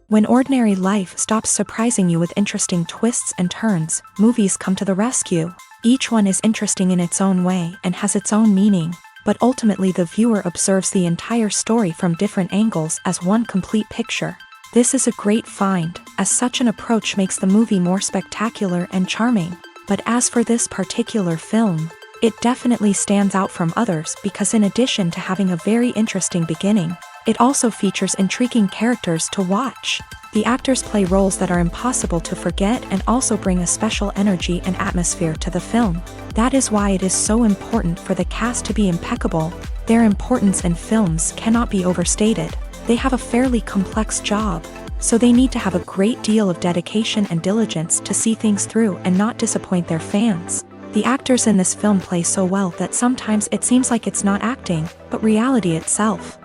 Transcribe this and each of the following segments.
When ordinary life stops surprising you with interesting twists and turns, movies come to the rescue. Each one is interesting in its own way and has its own meaning, but ultimately the viewer observes the entire story from different angles as one complete picture. This is a great find, as such an approach makes the movie more spectacular and charming. But as for this particular film, it definitely stands out from others because in addition to having a very interesting beginning, it also features intriguing characters to watch. The actors play roles that are impossible to forget and also bring a special energy and atmosphere to the film. That is why it is so important for the cast to be impeccable. Their importance in films cannot be overstated. They have a fairly complex job, so they need to have a great deal of dedication and diligence to see things through and not disappoint their fans. The actors in this film play so well that sometimes it seems like it's not acting, but reality itself.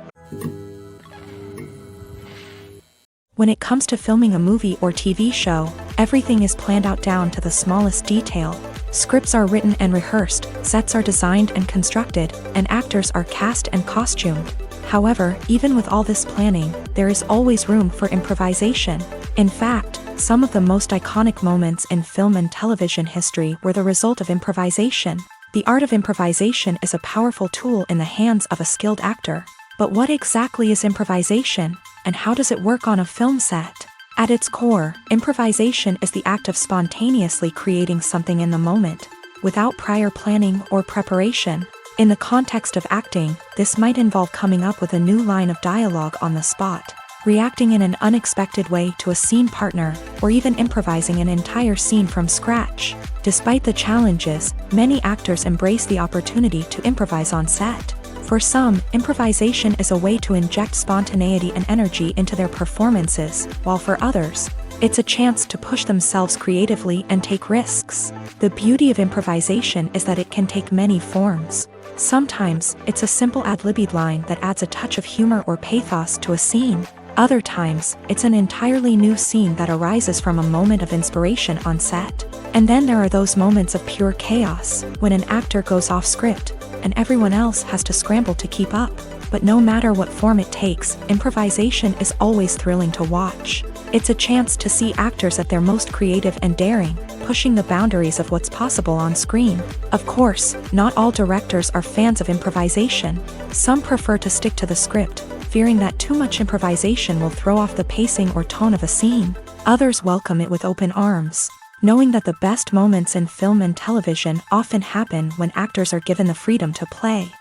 When it comes to filming a movie or TV show, everything is planned out down to the smallest detail. Scripts are written and rehearsed, sets are designed and constructed, and actors are cast and costumed. However, even with all this planning, there is always room for improvisation. In fact, some of the most iconic moments in film and television history were the result of improvisation. The art of improvisation is a powerful tool in the hands of a skilled actor. But what exactly is improvisation, and how does it work on a film set? At its core, improvisation is the act of spontaneously creating something in the moment, without prior planning or preparation. In the context of acting, this might involve coming up with a new line of dialogue on the spot, reacting in an unexpected way to a scene partner, or even improvising an entire scene from scratch. Despite the challenges, many actors embrace the opportunity to improvise on set. For some, improvisation is a way to inject spontaneity and energy into their performances, while for others, it's a chance to push themselves creatively and take risks. The beauty of improvisation is that it can take many forms. Sometimes, it's a simple ad-libbed line that adds a touch of humor or pathos to a scene. Other times, it's an entirely new scene that arises from a moment of inspiration on set. And then there are those moments of pure chaos, when an actor goes off script, and everyone else has to scramble to keep up. But no matter what form it takes, improvisation is always thrilling to watch. It's a chance to see actors at their most creative and daring, pushing the boundaries of what's possible on screen. Of course, not all directors are fans of improvisation. Some prefer to stick to the script, fearing that too much improvisation will throw off the pacing or tone of a scene. Others welcome it with open arms, knowing that the best moments in film and television often happen when actors are given the freedom to play.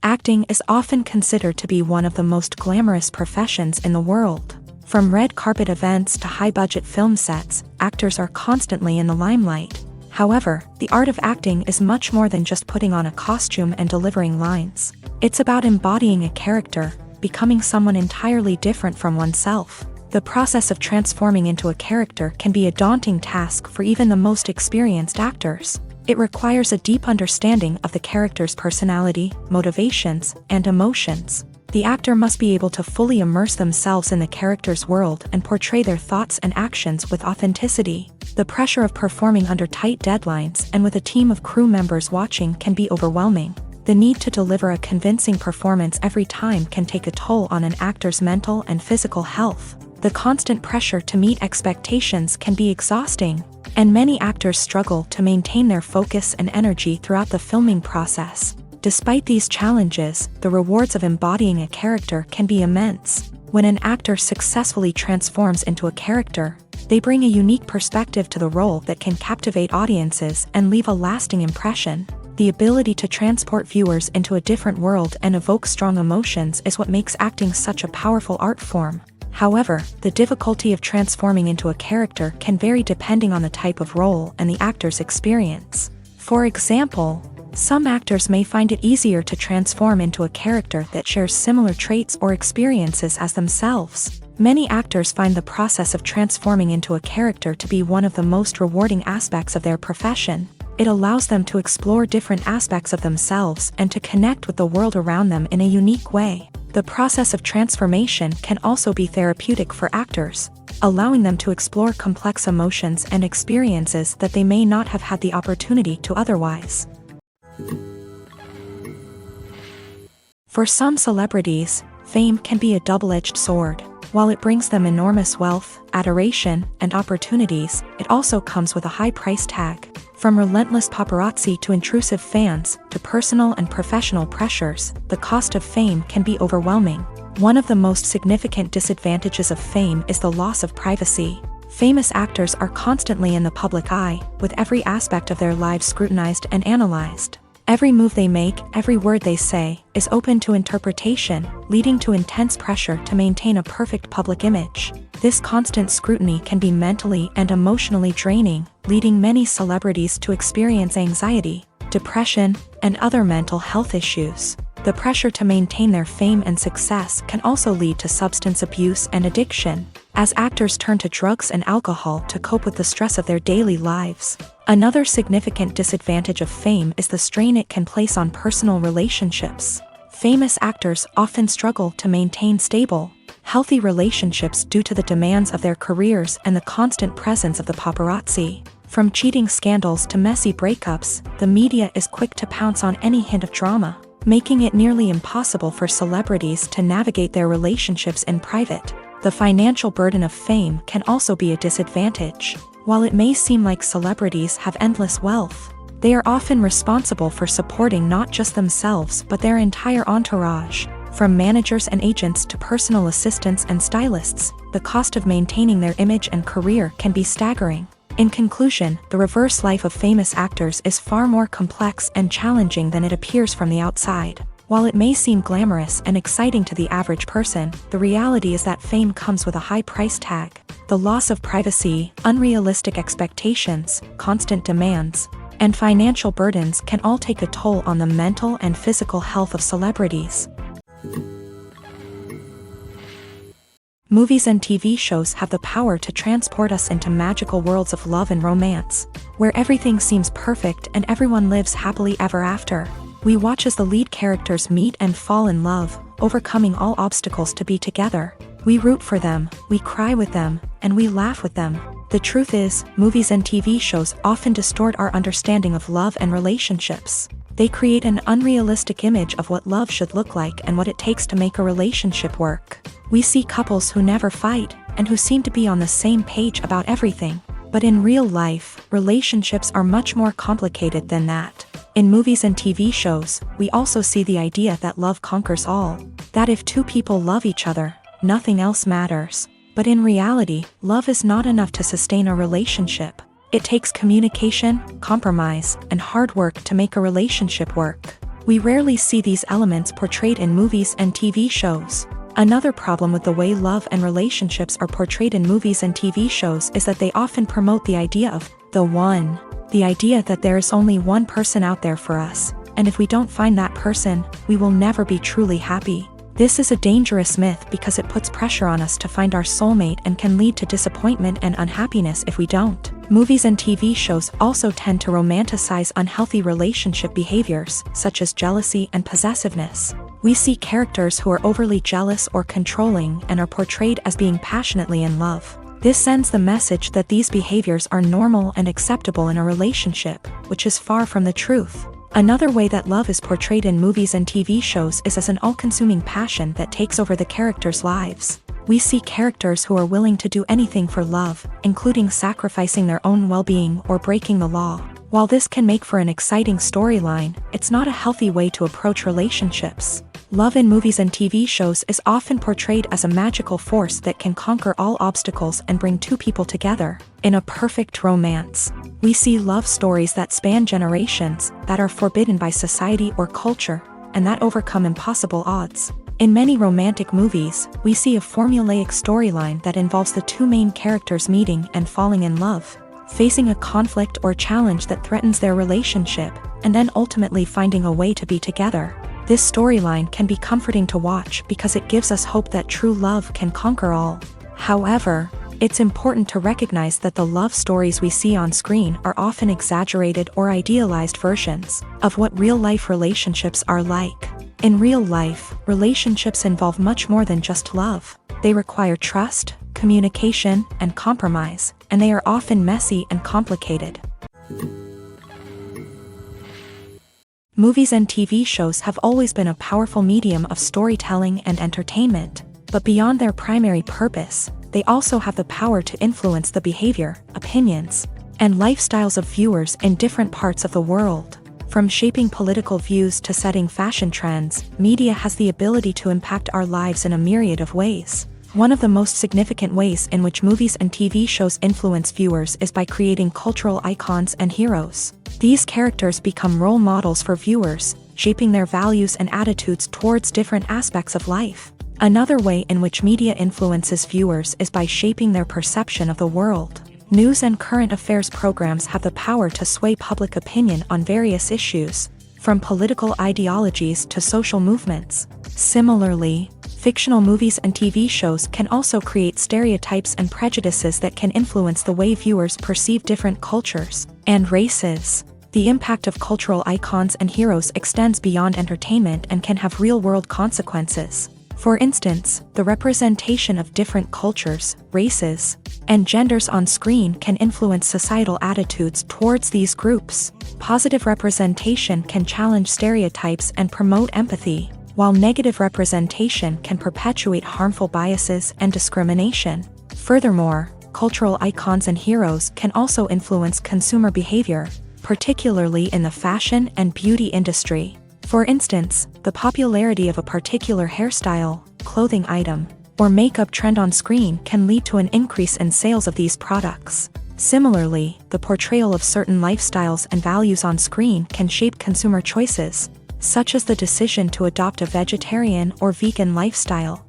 Acting is often considered to be one of the most glamorous professions in the world. From red carpet events to high-budget film sets, actors are constantly in the limelight. However, the art of acting is much more than just putting on a costume and delivering lines. It's about embodying a character, becoming someone entirely different from oneself. The process of transforming into a character can be a daunting task for even the most experienced actors. It requires a deep understanding of the character's personality, motivations, and emotions. The actor must be able to fully immerse themselves in the character's world and portray their thoughts and actions with authenticity. The pressure of performing under tight deadlines and with a team of crew members watching can be overwhelming. The need to deliver a convincing performance every time can take a toll on an actor's mental and physical health. The constant pressure to meet expectations can be exhausting, and many actors struggle to maintain their focus and energy throughout the filming process. Despite these challenges, the rewards of embodying a character can be immense. When an actor successfully transforms into a character, they bring a unique perspective to the role that can captivate audiences and leave a lasting impression. The ability to transport viewers into a different world and evoke strong emotions is what makes acting such a powerful art form. However, the difficulty of transforming into a character can vary depending on the type of role and the actor's experience. For example, some actors may find it easier to transform into a character that shares similar traits or experiences as themselves. Many actors find the process of transforming into a character to be one of the most rewarding aspects of their profession. It allows them to explore different aspects of themselves and to connect with the world around them in a unique way. The process of transformation can also be therapeutic for actors, allowing them to explore complex emotions and experiences that they may not have had the opportunity to otherwise. For some celebrities, fame can be a double-edged sword. While it brings them enormous wealth, adoration, and opportunities, it also comes with a high price tag. From relentless paparazzi to intrusive fans, to personal and professional pressures, the cost of fame can be overwhelming. One of the most significant disadvantages of fame is the loss of privacy. Famous actors are constantly in the public eye, with every aspect of their lives scrutinized and analyzed. Every move they make, every word they say, is open to interpretation, leading to intense pressure to maintain a perfect public image. This constant scrutiny can be mentally and emotionally draining, leading many celebrities to experience anxiety, depression, and other mental health issues. The pressure to maintain their fame and success can also lead to substance abuse and addiction, as actors turn to drugs and alcohol to cope with the stress of their daily lives. Another significant disadvantage of fame is the strain it can place on personal relationships. Famous actors often struggle to maintain stable, healthy relationships due to the demands of their careers and the constant presence of the paparazzi. From cheating scandals to messy breakups, the media is quick to pounce on any hint of drama, making it nearly impossible for celebrities to navigate their relationships in private. The financial burden of fame can also be a disadvantage. While it may seem like celebrities have endless wealth, they are often responsible for supporting not just themselves but their entire entourage. From managers and agents to personal assistants and stylists, the cost of maintaining their image and career can be staggering. In conclusion, the reverse life of famous actors is far more complex and challenging than it appears from the outside. While it may seem glamorous and exciting to the average person, the reality is that fame comes with a high price tag. The loss of privacy, unrealistic expectations, constant demands, and financial burdens can all take a toll on the mental and physical health of celebrities. Movies and TV shows have the power to transport us into magical worlds of love and romance, where everything seems perfect and everyone lives happily ever after. We watch as the lead characters meet and fall in love, overcoming all obstacles to be together. We root for them, we cry with them, and we laugh with them. The truth is, movies and TV shows often distort our understanding of love and relationships. They create an unrealistic image of what love should look like and what it takes to make a relationship work. We see couples who never fight, and who seem to be on the same page about everything. But in real life, relationships are much more complicated than that. In movies and TV shows, we also see the idea that love conquers all. That if two people love each other, nothing else matters. But in reality, love is not enough to sustain a relationship. It takes communication, compromise, and hard work to make a relationship work. We rarely see these elements portrayed in movies and TV shows. Another problem with the way love and relationships are portrayed in movies and TV shows is that they often promote the idea of the one. The idea that there is only one person out there for us, and if we don't find that person, we will never be truly happy. This is a dangerous myth because it puts pressure on us to find our soulmate and can lead to disappointment and unhappiness if we don't. Movies and TV shows also tend to romanticize unhealthy relationship behaviors, such as jealousy and possessiveness. We see characters who are overly jealous or controlling and are portrayed as being passionately in love. This sends the message that these behaviors are normal and acceptable in a relationship, which is far from the truth. Another way that love is portrayed in movies and TV shows is as an all-consuming passion that takes over the characters' lives. We see characters who are willing to do anything for love, including sacrificing their own well-being or breaking the law. While this can make for an exciting storyline, it's not a healthy way to approach relationships. Love in movies and TV shows is often portrayed as a magical force that can conquer all obstacles and bring two people together in a perfect romance. We see love stories that span generations, that are forbidden by society or culture, and that overcome impossible odds. In many romantic movies, we see a formulaic storyline that involves the two main characters meeting and falling in love, facing a conflict or challenge that threatens their relationship, and then ultimately finding a way to be together. This storyline can be comforting to watch because it gives us hope that true love can conquer all. However, it's important to recognize that the love stories we see on screen are often exaggerated or idealized versions of what real-life relationships are like. In real life, relationships involve much more than just love. They require trust, communication, and compromise, and they are often messy and complicated. Movies and TV shows have always been a powerful medium of storytelling and entertainment, but beyond their primary purpose, they also have the power to influence the behavior, opinions, and lifestyles of viewers in different parts of the world. From shaping political views to setting fashion trends, media has the ability to impact our lives in a myriad of ways. One of the most significant ways in which movies and TV shows influence viewers is by creating cultural icons and heroes. These characters become role models for viewers, shaping their values and attitudes towards different aspects of life. Another way in which media influences viewers is by shaping their perception of the world. News and current affairs programs have the power to sway public opinion on various issues, from political ideologies to social movements. Similarly, fictional movies and TV shows can also create stereotypes and prejudices that can influence the way viewers perceive different cultures and races. The impact of cultural icons and heroes extends beyond entertainment and can have real-world consequences. For instance, the representation of different cultures, races, and genders on screen can influence societal attitudes towards these groups. Positive representation can challenge stereotypes and promote empathy, while negative representation can perpetuate harmful biases and discrimination. Furthermore, cultural icons and heroes can also influence consumer behavior, particularly in the fashion and beauty industry. For instance, the popularity of a particular hairstyle, clothing item, or makeup trend on screen can lead to an increase in sales of these products. Similarly, the portrayal of certain lifestyles and values on screen can shape consumer choices, such as the decision to adopt a vegetarian or vegan lifestyle.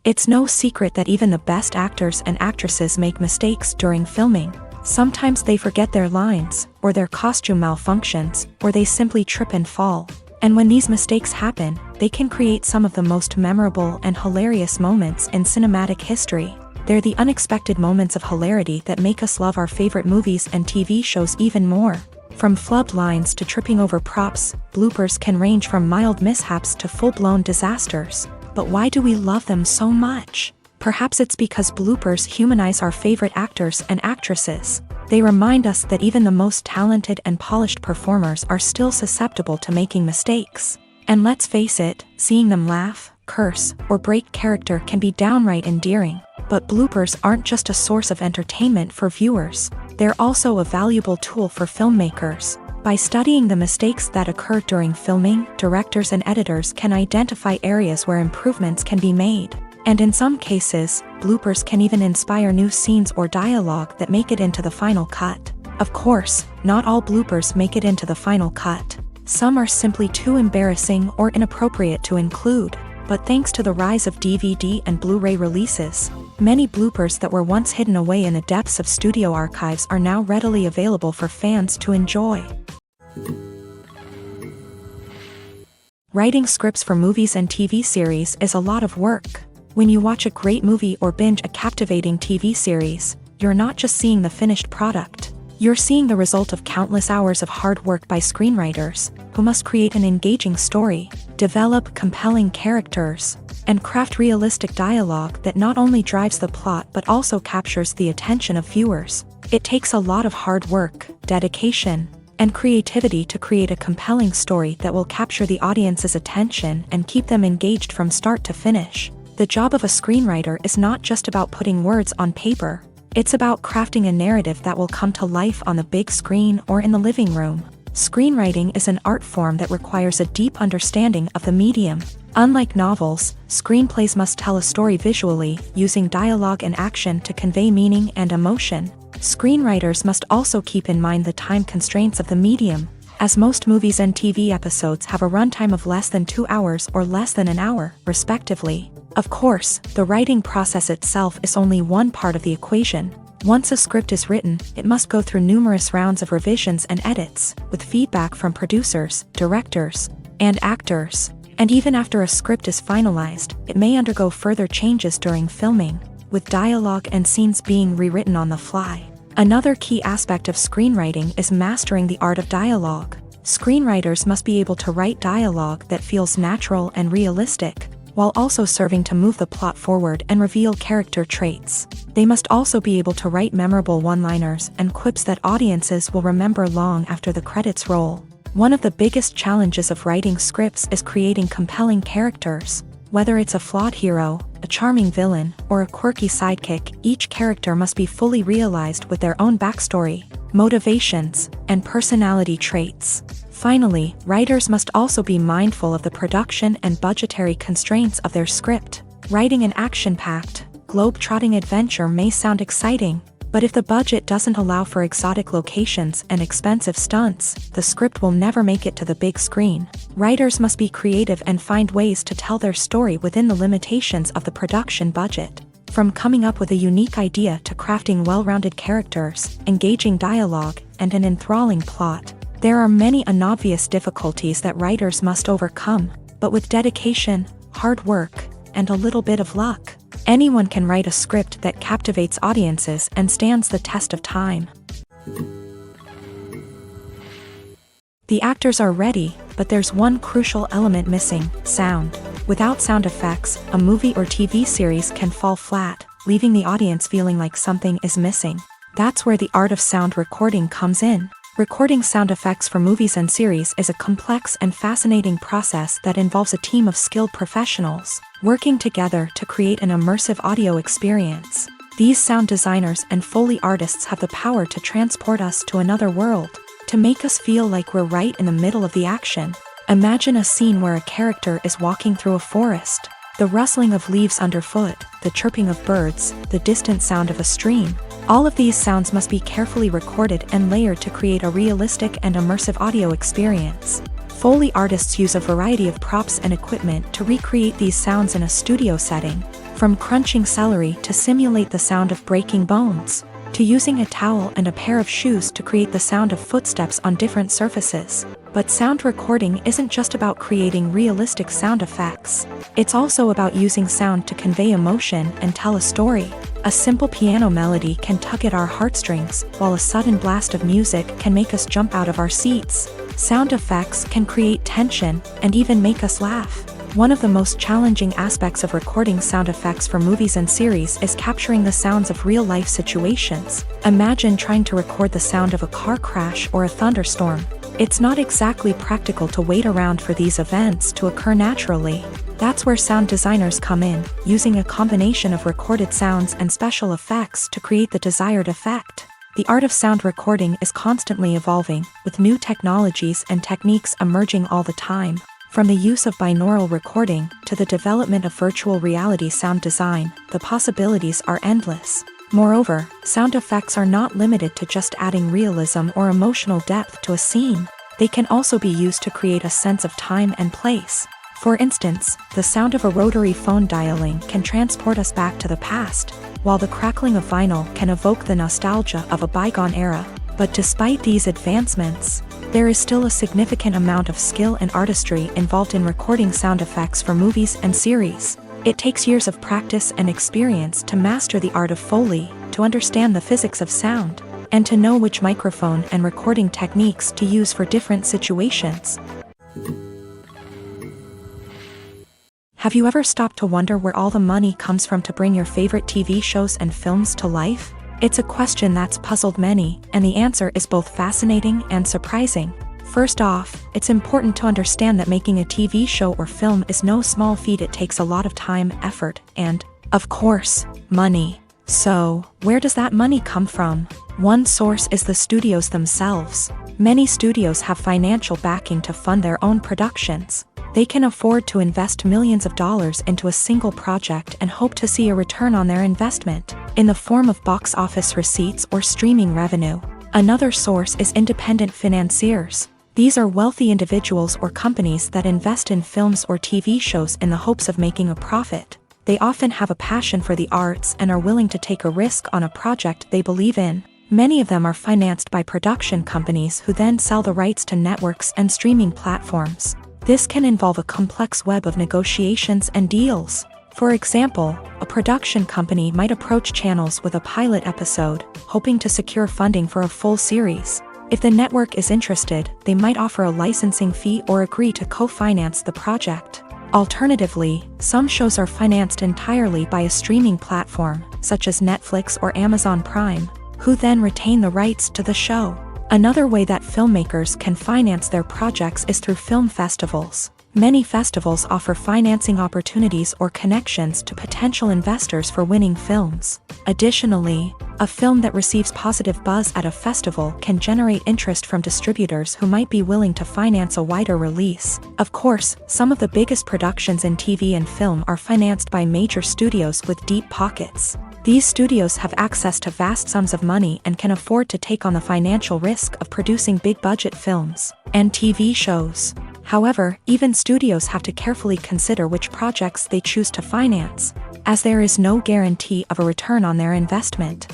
It's no secret that even the best actors and actresses make mistakes during filming. Sometimes they forget their lines, or their costume malfunctions, or they simply trip and fall. And when these mistakes happen, they can create some of the most memorable and hilarious moments in cinematic history. They're the unexpected moments of hilarity that make us love our favorite movies and TV shows even more. From flubbed lines to tripping over props, bloopers can range from mild mishaps to full-blown disasters. But why do we love them so much? Perhaps it's because bloopers humanize our favorite actors and actresses. They remind us that even the most talented and polished performers are still susceptible to making mistakes. And let's face it, seeing them laugh, curse, or break character can be downright endearing. But bloopers aren't just a source of entertainment for viewers. They're also a valuable tool for filmmakers. By studying the mistakes that occur during filming, directors and editors can identify areas where improvements can be made. And in some cases, bloopers can even inspire new scenes or dialogue that make it into the final cut. Of course, not all bloopers make it into the final cut. Some are simply too embarrassing or inappropriate to include. But thanks to the rise of DVD and Blu-ray releases, many bloopers that were once hidden away in the depths of studio archives are now readily available for fans to enjoy. Writing scripts for movies and TV series is a lot of work. When you watch a great movie or binge a captivating TV series, you're not just seeing the finished product. You're seeing the result of countless hours of hard work by screenwriters, who must create an engaging story, develop compelling characters, and craft realistic dialogue that not only drives the plot but also captures the attention of viewers. It takes a lot of hard work, dedication, and creativity to create a compelling story that will capture the audience's attention and keep them engaged from start to finish. The job of a screenwriter is not just about putting words on paper. It's about crafting a narrative that will come to life on the big screen or in the living room. Screenwriting is an art form that requires a deep understanding of the medium. Unlike novels, screenplays must tell a story visually, using dialogue and action to convey meaning and emotion. Screenwriters must also keep in mind the time constraints of the medium, as most movies and TV episodes have a runtime of less than 2 hours or less than an hour, respectively. Of course, the writing process itself is only one part of the equation. Once a script is written, it must go through numerous rounds of revisions and edits, with feedback from producers, directors, and actors. And even after a script is finalized, it may undergo further changes during filming, with dialogue and scenes being rewritten on the fly. Another key aspect of screenwriting is mastering the art of dialogue. Screenwriters must be able to write dialogue that feels natural and realistic, while also serving to move the plot forward and reveal character traits. They must also be able to write memorable one-liners and quips that audiences will remember long after the credits roll. One of the biggest challenges of writing scripts is creating compelling characters. Whether it's a flawed hero, a charming villain, or a quirky sidekick, each character must be fully realized with their own backstory, motivations, and personality traits. Finally, writers must also be mindful of the production and budgetary constraints of their script. Writing an action-packed, globe-trotting adventure may sound exciting, but if the budget doesn't allow for exotic locations and expensive stunts, the script will never make it to the big screen. Writers must be creative and find ways to tell their story within the limitations of the production budget. From coming up with a unique idea to crafting well-rounded characters, engaging dialogue, and an enthralling plot, there are many unobvious difficulties that writers must overcome, but with dedication, hard work, and a little bit of luck, anyone can write a script that captivates audiences and stands the test of time. The actors are ready, but there's one crucial element missing: sound. Without sound effects, a movie or TV series can fall flat, leaving the audience feeling like something is missing. That's where the art of sound recording comes in. Recording sound effects for movies and series is a complex and fascinating process that involves a team of skilled professionals working together to create an immersive audio experience. These sound designers and Foley artists have the power to transport us to another world, to make us feel like we're right in the middle of the action. Imagine a scene where a character is walking through a forest. The rustling of leaves underfoot, the chirping of birds, the distant sound of a stream. All of these sounds must be carefully recorded and layered to create a realistic and immersive audio experience. Foley artists use a variety of props and equipment to recreate these sounds in a studio setting, from crunching celery to simulate the sound of breaking bones, to using a towel and a pair of shoes to create the sound of footsteps on different surfaces. But sound recording isn't just about creating realistic sound effects. It's also about using sound to convey emotion and tell a story. A simple piano melody can tug at our heartstrings, while a sudden blast of music can make us jump out of our seats. Sound effects can create tension and even make us laugh. One of the most challenging aspects of recording sound effects for movies and series is capturing the sounds of real-life situations. Imagine trying to record the sound of a car crash or a thunderstorm. It's not exactly practical to wait around for these events to occur naturally. That's where sound designers come in, using a combination of recorded sounds and special effects to create the desired effect. The art of sound recording is constantly evolving, with new technologies and techniques emerging all the time. From the use of binaural recording to the development of virtual reality sound design, the possibilities are endless. Moreover, sound effects are not limited to just adding realism or emotional depth to a scene. They can also be used to create a sense of time and place. For instance, the sound of a rotary phone dialing can transport us back to the past, while the crackling of vinyl can evoke the nostalgia of a bygone era. But despite these advancements, there is still a significant amount of skill and artistry involved in recording sound effects for movies and series. It takes years of practice and experience to master the art of Foley, to understand the physics of sound, and to know which microphone and recording techniques to use for different situations. Have you ever stopped to wonder where all the money comes from to bring your favorite TV shows and films to life? It's a question that's puzzled many, and the answer is both fascinating and surprising. First off, it's important to understand that making a TV show or film is no small feat. It takes a lot of time, effort, and, of course, money. So, where does that money come from? One source is the studios themselves. Many studios have financial backing to fund their own productions. They can afford to invest millions of dollars into a single project and hope to see a return on their investment, in the form of box office receipts or streaming revenue. Another source is independent financiers. These are wealthy individuals or companies that invest in films or TV shows in the hopes of making a profit. They often have a passion for the arts and are willing to take a risk on a project they believe in. Many of them are financed by production companies who then sell the rights to networks and streaming platforms. This can involve a complex web of negotiations and deals. For example, a production company might approach channels with a pilot episode, hoping to secure funding for a full series. If the network is interested, they might offer a licensing fee or agree to co-finance the project. Alternatively, some shows are financed entirely by a streaming platform, such as Netflix or Amazon Prime, who then retain the rights to the show. Another way that filmmakers can finance their projects is through film festivals. Many festivals offer financing opportunities or connections to potential investors for winning films. Additionally, a film that receives positive buzz at a festival can generate interest from distributors who might be willing to finance a wider release. Of course, some of the biggest productions in TV and film are financed by major studios with deep pockets. These studios have access to vast sums of money and can afford to take on the financial risk of producing big-budget films and TV shows. However, even studios have to carefully consider which projects they choose to finance, as there is no guarantee of a return on their investment.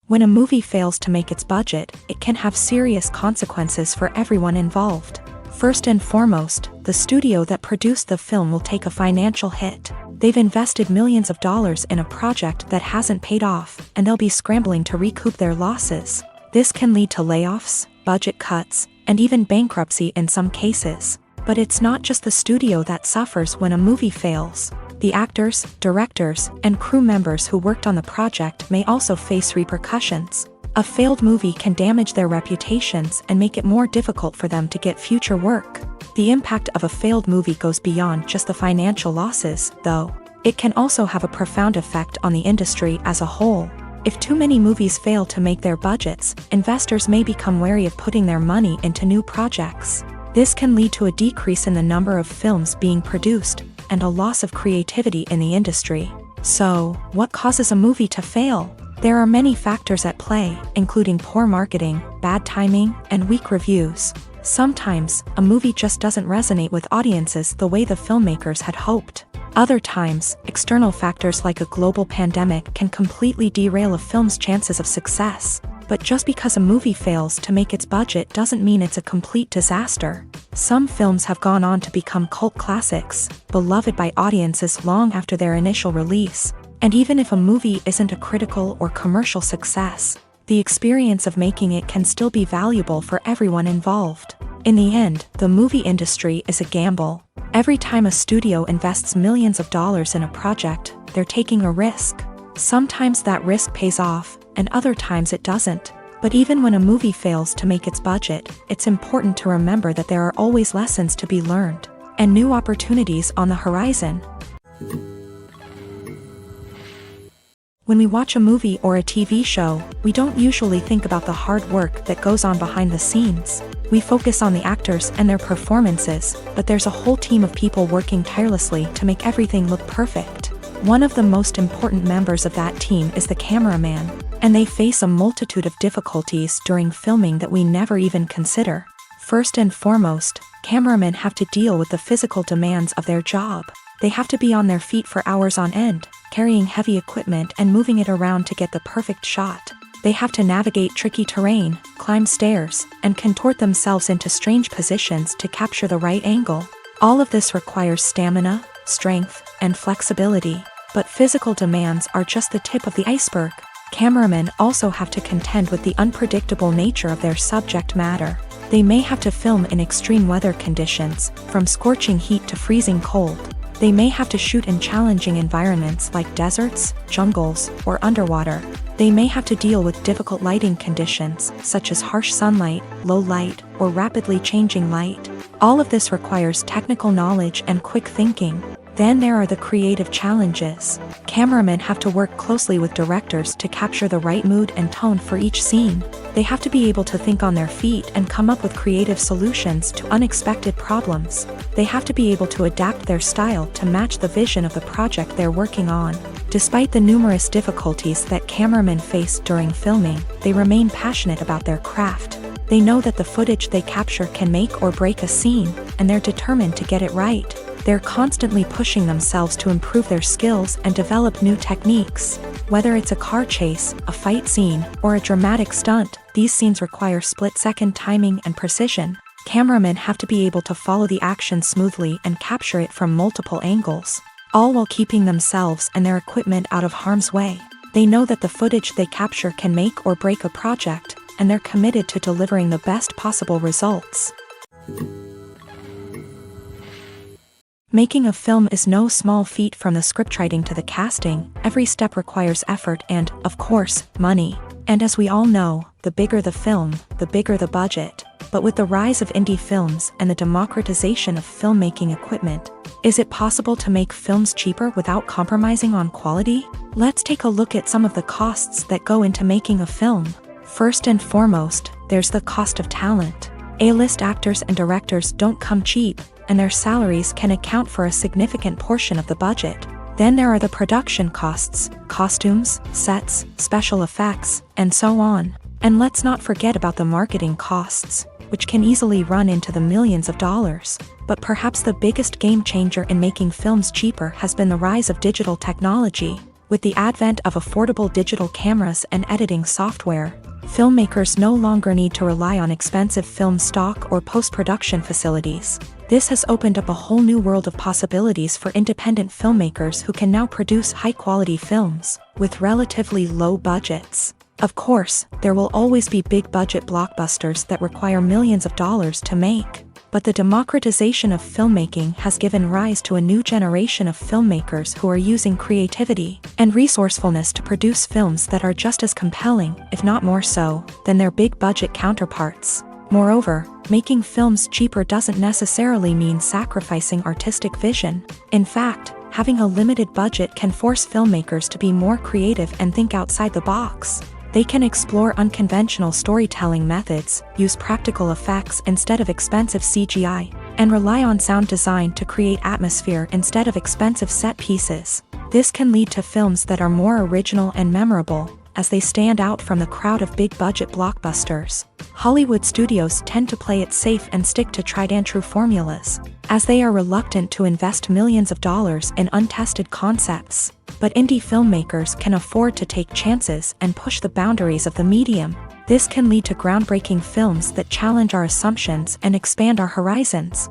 When a movie fails to make its budget, it can have serious consequences for everyone involved. First and foremost, the studio that produced the film will take a financial hit. They've invested millions of dollars in a project that hasn't paid off, and they'll be scrambling to recoup their losses. This can lead to layoffs, budget cuts, and even bankruptcy in some cases. But it's not just the studio that suffers when a movie fails. The actors, directors, and crew members who worked on the project may also face repercussions. A failed movie can damage their reputations and make it more difficult for them to get future work. The impact of a failed movie goes beyond just the financial losses, though. It can also have a profound effect on the industry as a whole. If too many movies fail to make their budgets, investors may become wary of putting their money into new projects. This can lead to a decrease in the number of films being produced, and a loss of creativity in the industry. So, what causes a movie to fail? There are many factors at play, including poor marketing, bad timing, and weak reviews. Sometimes, a movie just doesn't resonate with audiences the way the filmmakers had hoped. Other times, external factors like a global pandemic can completely derail a film's chances of success. But just because a movie fails to make its budget doesn't mean it's a complete disaster. Some films have gone on to become cult classics, beloved by audiences long after their initial release. And even if a movie isn't a critical or commercial success, the experience of making it can still be valuable for everyone involved. In the end, the movie industry is a gamble. Every time a studio invests millions of dollars in a project, they're taking a risk. Sometimes that risk pays off, and other times it doesn't. But even when a movie fails to make its budget, it's important to remember that there are always lessons to be learned, and new opportunities on the horizon. When we watch a movie or a TV show, we don't usually think about the hard work that goes on behind the scenes. We focus on the actors and their performances, but there's a whole team of people working tirelessly to make everything look perfect. One of the most important members of that team is the cameraman, and they face a multitude of difficulties during filming that we never even consider. First and foremost, cameramen have to deal with the physical demands of their job. They have to be on their feet for hours on end, carrying heavy equipment and moving it around to get the perfect shot. They have to navigate tricky terrain, climb stairs, and contort themselves into strange positions to capture the right angle. All of this requires stamina, strength, and flexibility. But physical demands are just the tip of the iceberg. Cameramen also have to contend with the unpredictable nature of their subject matter. They may have to film in extreme weather conditions, from scorching heat to freezing cold. They may have to shoot in challenging environments like deserts, jungles, or underwater. They may have to deal with difficult lighting conditions, such as harsh sunlight, low light, or rapidly changing light. All of this requires technical knowledge and quick thinking. Then there are the creative challenges. Cameramen have to work closely with directors to capture the right mood and tone for each scene. They have to be able to think on their feet and come up with creative solutions to unexpected problems. They have to be able to adapt their style to match the vision of the project they're working on. Despite the numerous difficulties that cameramen face during filming, they remain passionate about their craft. They know that the footage they capture can make or break a scene, and they're determined to get it right. They're constantly pushing themselves to improve their skills and develop new techniques. Whether it's a car chase, a fight scene, or a dramatic stunt, these scenes require split-second timing and precision. Cameramen have to be able to follow the action smoothly and capture it from multiple angles, all while keeping themselves and their equipment out of harm's way. They know that the footage they capture can make or break a project, and they're committed to delivering the best possible results. Making a film is no small feat. From the scriptwriting to the casting, every step requires effort and, of course, money. And as we all know, the bigger the film, the bigger the budget. But with the rise of indie films and the democratization of filmmaking equipment, is it possible to make films cheaper without compromising on quality? Let's take a look at some of the costs that go into making a film. First and foremost, there's the cost of talent. A-list actors and directors don't come cheap, and their salaries can account for a significant portion of the budget. Then there are the production costs, costumes, sets, special effects, and so on. And let's not forget about the marketing costs, which can easily run into the millions of dollars. But perhaps the biggest game changer in making films cheaper has been the rise of digital technology. With the advent of affordable digital cameras and editing software, filmmakers no longer need to rely on expensive film stock or post-production facilities. This has opened up a whole new world of possibilities for independent filmmakers who can now produce high-quality films with relatively low budgets. Of course, there will always be big-budget blockbusters that require millions of dollars to make. But the democratization of filmmaking has given rise to a new generation of filmmakers who are using creativity and resourcefulness to produce films that are just as compelling, if not more so, than their big-budget counterparts. Moreover, making films cheaper doesn't necessarily mean sacrificing artistic vision. In fact, having a limited budget can force filmmakers to be more creative and think outside the box. They can explore unconventional storytelling methods, use practical effects instead of expensive CGI, and rely on sound design to create atmosphere instead of expensive set pieces. This can lead to films that are more original and memorable, as they stand out from the crowd of big-budget blockbusters. Hollywood studios tend to play it safe and stick to tried-and-true formulas, as they are reluctant to invest millions of dollars in untested concepts. But indie filmmakers can afford to take chances and push the boundaries of the medium. This can lead to groundbreaking films that challenge our assumptions and expand our horizons.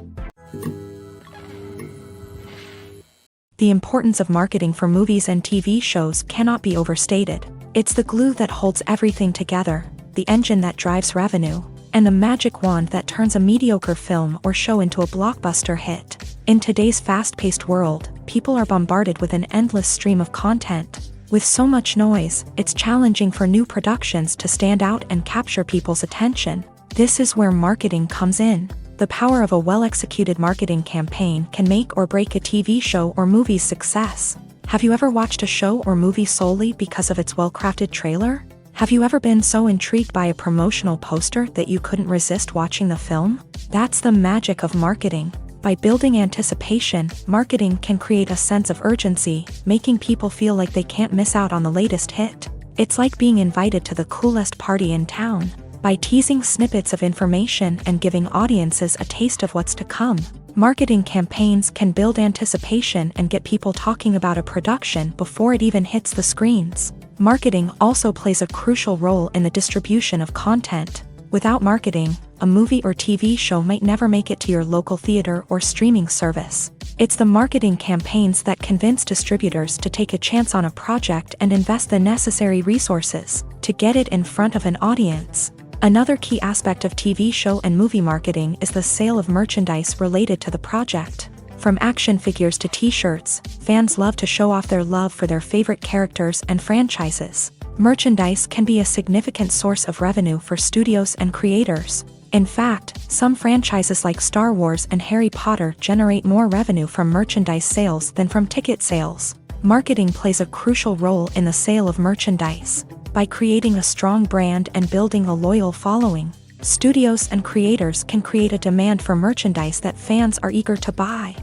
The importance of marketing for movies and TV shows cannot be overstated. It's the glue that holds everything together, the engine that drives revenue, and the magic wand that turns a mediocre film or show into a blockbuster hit. In today's fast-paced world, people are bombarded with an endless stream of content. With so much noise, it's challenging for new productions to stand out and capture people's attention. This is where marketing comes in. The power of a well-executed marketing campaign can make or break a TV show or movie's success. Have you ever watched a show or movie solely because of its well-crafted trailer? Have you ever been so intrigued by a promotional poster that you couldn't resist watching the film? That's the magic of marketing. By building anticipation, marketing can create a sense of urgency, making people feel like they can't miss out on the latest hit. It's like being invited to the coolest party in town. By teasing snippets of information and giving audiences a taste of what's to come, marketing campaigns can build anticipation and get people talking about a production before it even hits the screens. Marketing also plays a crucial role in the distribution of content. Without marketing, a movie or TV show might never make it to your local theater or streaming service. It's the marketing campaigns that convince distributors to take a chance on a project and invest the necessary resources to get it in front of an audience. Another key aspect of TV show and movie marketing is the sale of merchandise related to the project. From action figures to t-shirts, fans love to show off their love for their favorite characters and franchises. Merchandise can be a significant source of revenue for studios and creators. In fact, some franchises like Star Wars and Harry Potter generate more revenue from merchandise sales than from ticket sales. Marketing plays a crucial role in the sale of merchandise. By creating a strong brand and building a loyal following, studios and creators can create a demand for merchandise that fans are eager to buy.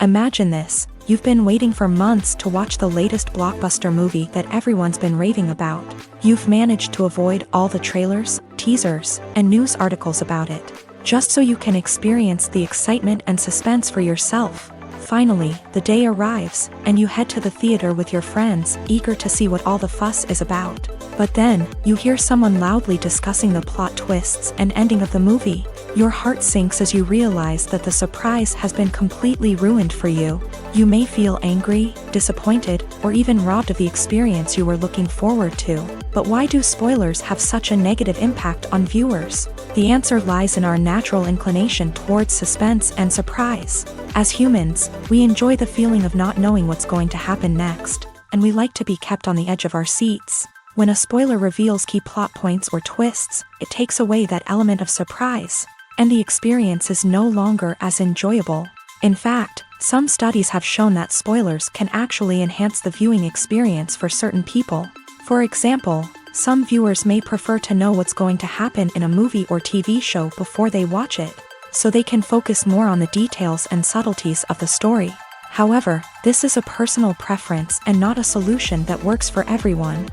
Imagine this. You've been waiting for months to watch the latest blockbuster movie that everyone's been raving about. You've managed to avoid all the trailers, teasers, and news articles about it, just so you can experience the excitement and suspense for yourself. Finally, the day arrives, and you head to the theater with your friends, eager to see what all the fuss is about. But then, you hear someone loudly discussing the plot twists and ending of the movie. Your heart sinks as you realize that the surprise has been completely ruined for you. You may feel angry, disappointed, or even robbed of the experience you were looking forward to. But why do spoilers have such a negative impact on viewers? The answer lies in our natural inclination towards suspense and surprise. As humans, we enjoy the feeling of not knowing what's going to happen next, and we like to be kept on the edge of our seats. When a spoiler reveals key plot points or twists, it takes away that element of surprise, and the experience is no longer as enjoyable. In fact, some studies have shown that spoilers can actually enhance the viewing experience for certain people. For example, some viewers may prefer to know what's going to happen in a movie or TV show before they watch it, so they can focus more on the details and subtleties of the story. However, this is a personal preference and not a solution that works for everyone.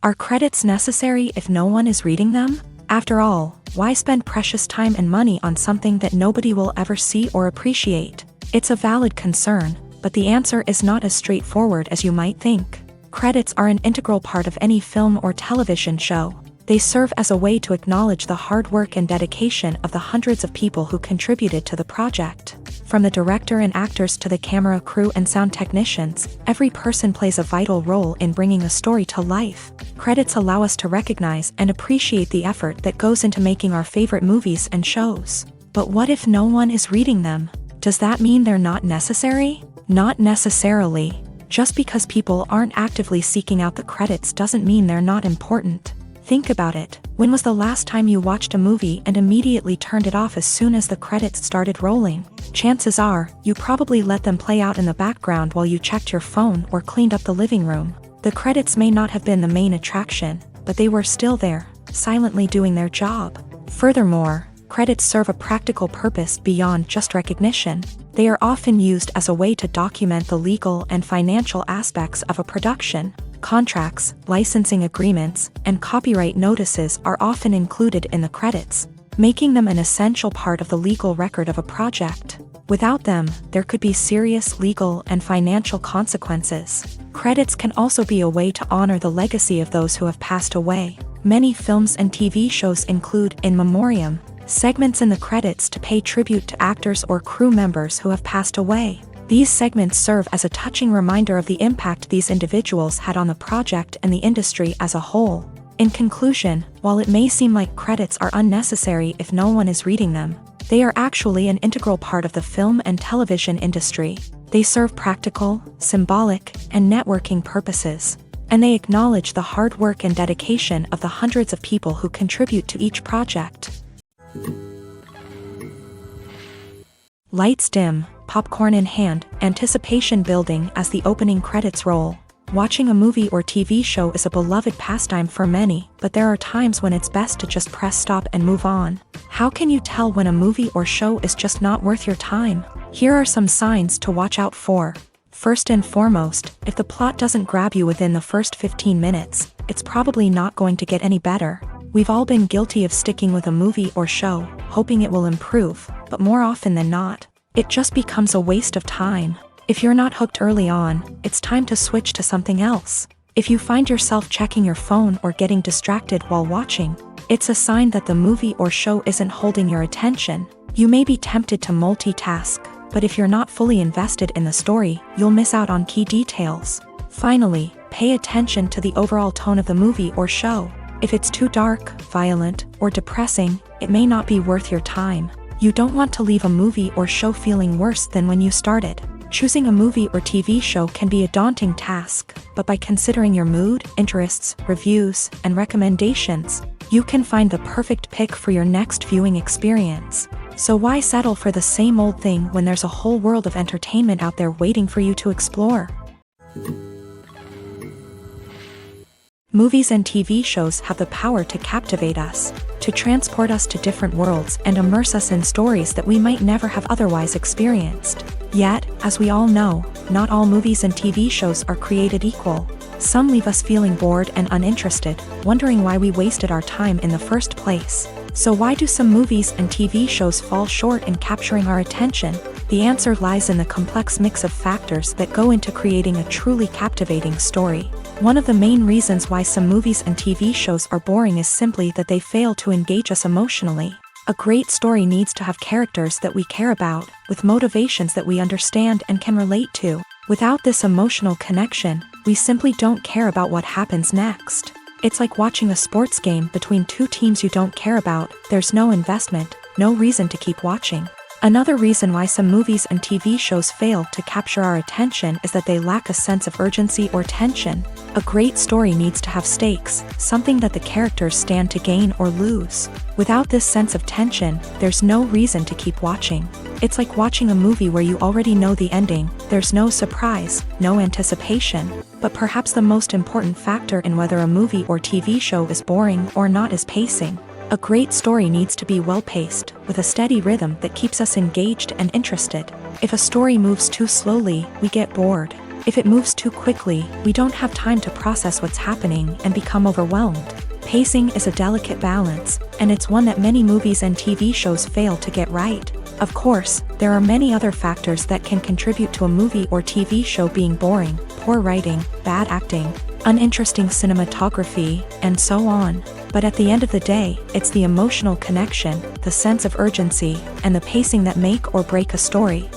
Are credits necessary if no one is reading them? After all, why spend precious time and money on something that nobody will ever see or appreciate? It's a valid concern, but the answer is not as straightforward as you might think. Credits are an integral part of any film or television show. They serve as a way to acknowledge the hard work and dedication of the hundreds of people who contributed to the project. From the director and actors to the camera crew and sound technicians, every person plays a vital role in bringing a story to life. Credits allow us to recognize and appreciate the effort that goes into making our favorite movies and shows. But what if no one is reading them? Does that mean they're not necessary? Not necessarily. Just because people aren't actively seeking out the credits doesn't mean they're not important. Think about it. When was the last time you watched a movie and immediately turned it off as soon as the credits started rolling? Chances are, you probably let them play out in the background while you checked your phone or cleaned up the living room. The credits may not have been the main attraction, but they were still there, silently doing their job. Furthermore, credits serve a practical purpose beyond just recognition. They are often used as a way to document the legal and financial aspects of a production. Contracts, licensing agreements, and copyright notices are often included in the credits, making them an essential part of the legal record of a project. Without them, there could be serious legal and financial consequences. Credits can also be a way to honor the legacy of those who have passed away. Many films and TV shows include in memoriam segments in the credits to pay tribute to actors or crew members who have passed away. These segments serve as a touching reminder of the impact these individuals had on the project and the industry as a whole. In conclusion, while it may seem like credits are unnecessary if no one is reading them, they are actually an integral part of the film and television industry. They serve practical, symbolic, and networking purposes, and they acknowledge the hard work and dedication of the hundreds of people who contribute to each project. Lights dim, popcorn in hand, anticipation building as the opening credits roll. Watching a movie or TV show is a beloved pastime for many, but there are times when it's best to just press stop and move on. How can you tell when a movie or show is just not worth your time? Here are some signs to watch out for. First and foremost, if the plot doesn't grab you within the first 15 minutes, it's probably not going to get any better. We've all been guilty of sticking with a movie or show, hoping it will improve, but more often than not, it just becomes a waste of time. If you're not hooked early on, it's time to switch to something else. If you find yourself checking your phone or getting distracted while watching, it's a sign that the movie or show isn't holding your attention. You may be tempted to multitask, but if you're not fully invested in the story, you'll miss out on key details. Finally, pay attention to the overall tone of the movie or show. If it's too dark, violent, or depressing, it may not be worth your time. You don't want to leave a movie or show feeling worse than when you started. Choosing a movie or TV show can be a daunting task, but by considering your mood, interests, reviews, and recommendations, you can find the perfect pick for your next viewing experience. So why settle for the same old thing when there's a whole world of entertainment out there waiting for you to explore? Movies and TV shows have the power to captivate us, to transport us to different worlds and immerse us in stories that we might never have otherwise experienced. Yet, as we all know, not all movies and TV shows are created equal. Some leave us feeling bored and uninterested, wondering why we wasted our time in the first place. So why do some movies and TV shows fall short in capturing our attention? The answer lies in the complex mix of factors that go into creating a truly captivating story. One of the main reasons why some movies and TV shows are boring is simply that they fail to engage us emotionally. A great story needs to have characters that we care about, with motivations that we understand and can relate to. Without this emotional connection, we simply don't care about what happens next. It's like watching a sports game between two teams you don't care about. There's no investment, no reason to keep watching. Another reason why some movies and TV shows fail to capture our attention is that they lack a sense of urgency or tension. A great story needs to have stakes, something that the characters stand to gain or lose. Without this sense of tension, there's no reason to keep watching. It's like watching a movie where you already know the ending. There's no surprise, no anticipation. But perhaps the most important factor in whether a movie or TV show is boring or not is pacing. A great story needs to be well-paced, with a steady rhythm that keeps us engaged and interested. If a story moves too slowly, we get bored. If it moves too quickly, we don't have time to process what's happening and become overwhelmed. Pacing is a delicate balance, and it's one that many movies and TV shows fail to get right. Of course, there are many other factors that can contribute to a movie or TV show being boring: poor writing, bad acting, uninteresting cinematography, and so on. But at the end of the day, it's the emotional connection, the sense of urgency, and the pacing that make or break a story.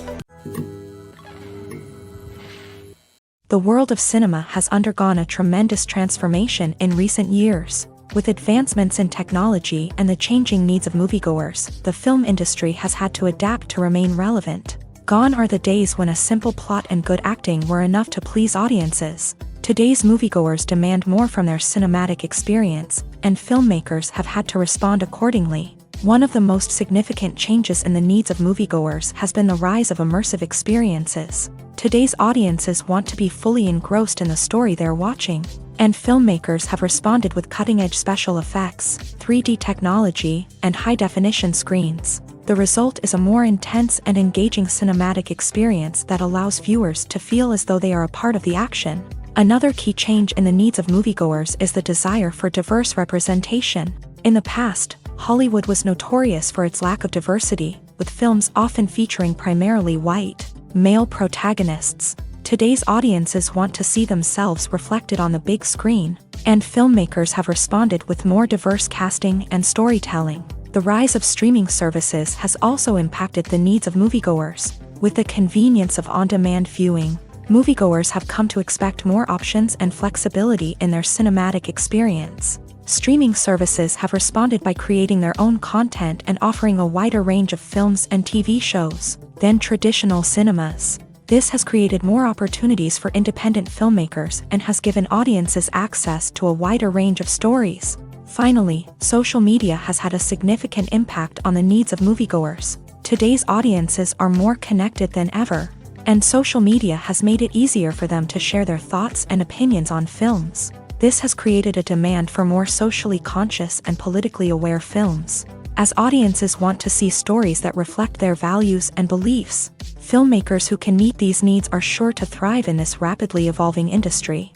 The world of cinema has undergone a tremendous transformation in recent years. With advancements in technology and the changing needs of moviegoers, the film industry has had to adapt to remain relevant. Gone are the days when a simple plot and good acting were enough to please audiences. Today's moviegoers demand more from their cinematic experience, and filmmakers have had to respond accordingly. One of the most significant changes in the needs of moviegoers has been the rise of immersive experiences. Today's audiences want to be fully engrossed in the story they're watching, and filmmakers have responded with cutting-edge special effects, 3D technology, and high-definition screens. The result is a more intense and engaging cinematic experience that allows viewers to feel as though they are a part of the action. Another key change in the needs of moviegoers is the desire for diverse representation. In the past, Hollywood was notorious for its lack of diversity, with films often featuring primarily white, male protagonists. Today's audiences want to see themselves reflected on the big screen, and filmmakers have responded with more diverse casting and storytelling. The rise of streaming services has also impacted the needs of moviegoers. With the convenience of on-demand viewing, moviegoers have come to expect more options and flexibility in their cinematic experience. Streaming services have responded by creating their own content and offering a wider range of films and TV shows than traditional cinemas. This has created more opportunities for independent filmmakers and has given audiences access to a wider range of stories. Finally, social media has had a significant impact on the needs of moviegoers. Today's audiences are more connected than ever, and social media has made it easier for them to share their thoughts and opinions on films. This has created a demand for more socially conscious and politically aware films. As audiences want to see stories that reflect their values and beliefs, filmmakers who can meet these needs are sure to thrive in this rapidly evolving industry.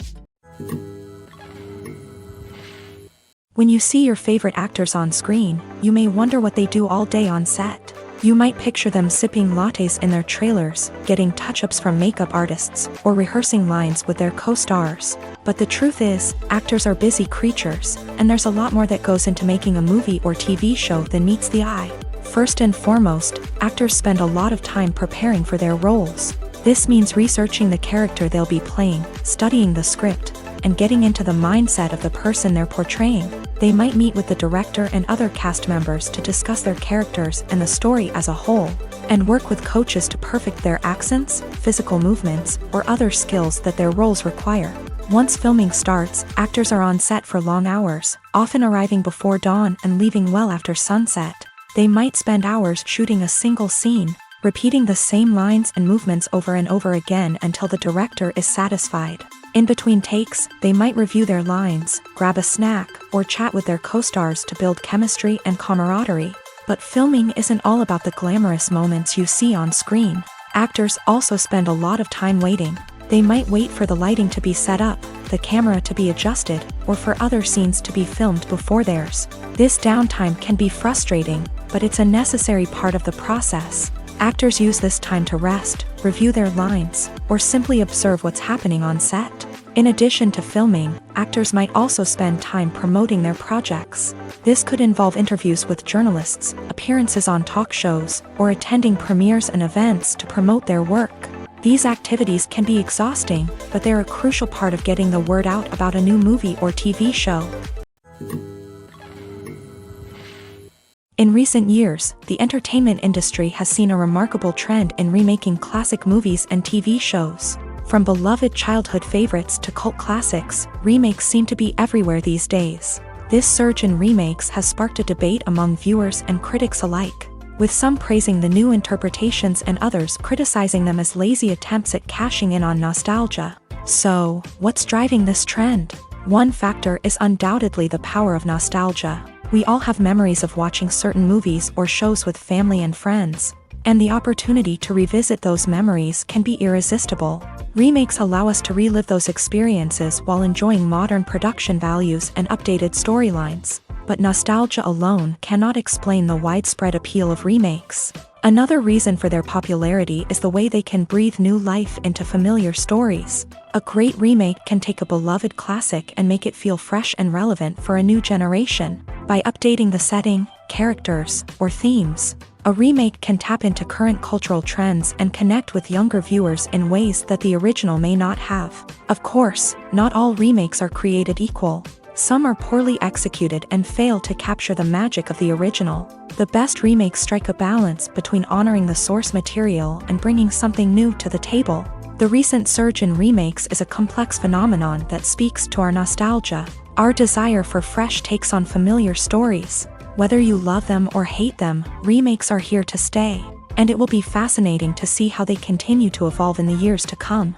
When you see your favorite actors on screen, you may wonder what they do all day on set. You might picture them sipping lattes in their trailers, getting touch-ups from makeup artists, or rehearsing lines with their co-stars. But the truth is, actors are busy creatures, and there's a lot more that goes into making a movie or TV show than meets the eye. First and foremost, actors spend a lot of time preparing for their roles. This means researching the character they'll be playing, studying the script, and getting into the mindset of the person they're portraying. They might meet with the director and other cast members to discuss their characters and the story as a whole, and work with coaches to perfect their accents, physical movements, or other skills that their roles require. Once filming starts, actors are on set for long hours, often arriving before dawn and leaving well after sunset. They might spend hours shooting a single scene, repeating the same lines and movements over and over again until the director is satisfied. In between takes, they might review their lines, grab a snack, or chat with their co-stars to build chemistry and camaraderie. But filming isn't all about the glamorous moments you see on screen. Actors also spend a lot of time waiting. They might wait for the lighting to be set up, the camera to be adjusted, or for other scenes to be filmed before theirs. This downtime can be frustrating, but it's a necessary part of the process. Actors use this time to rest, review their lines, or simply observe what's happening on set. In addition to filming, actors might also spend time promoting their projects. This could involve interviews with journalists, appearances on talk shows, or attending premieres and events to promote their work. These activities can be exhausting, but they're a crucial part of getting the word out about a new movie or TV show. In recent years, the entertainment industry has seen a remarkable trend in remaking classic movies and TV shows. From beloved childhood favorites to cult classics, remakes seem to be everywhere these days. This surge in remakes has sparked a debate among viewers and critics alike, with some praising the new interpretations and others criticizing them as lazy attempts at cashing in on nostalgia. So, what's driving this trend? One factor is undoubtedly the power of nostalgia. We all have memories of watching certain movies or shows with family and friends, and the opportunity to revisit those memories can be irresistible. Remakes allow us to relive those experiences while enjoying modern production values and updated storylines. But nostalgia alone cannot explain the widespread appeal of remakes. Another reason for their popularity is the way they can breathe new life into familiar stories. A great remake can take a beloved classic and make it feel fresh and relevant for a new generation. By updating the setting, characters, or themes, a remake can tap into current cultural trends and connect with younger viewers in ways that the original may not have. Of course, not all remakes are created equal. Some are poorly executed and fail to capture the magic of the original. The best remakes strike a balance between honoring the source material and bringing something new to the table. The recent surge in remakes is a complex phenomenon that speaks to our nostalgia, our desire for fresh takes on familiar stories. Whether you love them or hate them, remakes are here to stay, and it will be fascinating to see how they continue to evolve in the years to come.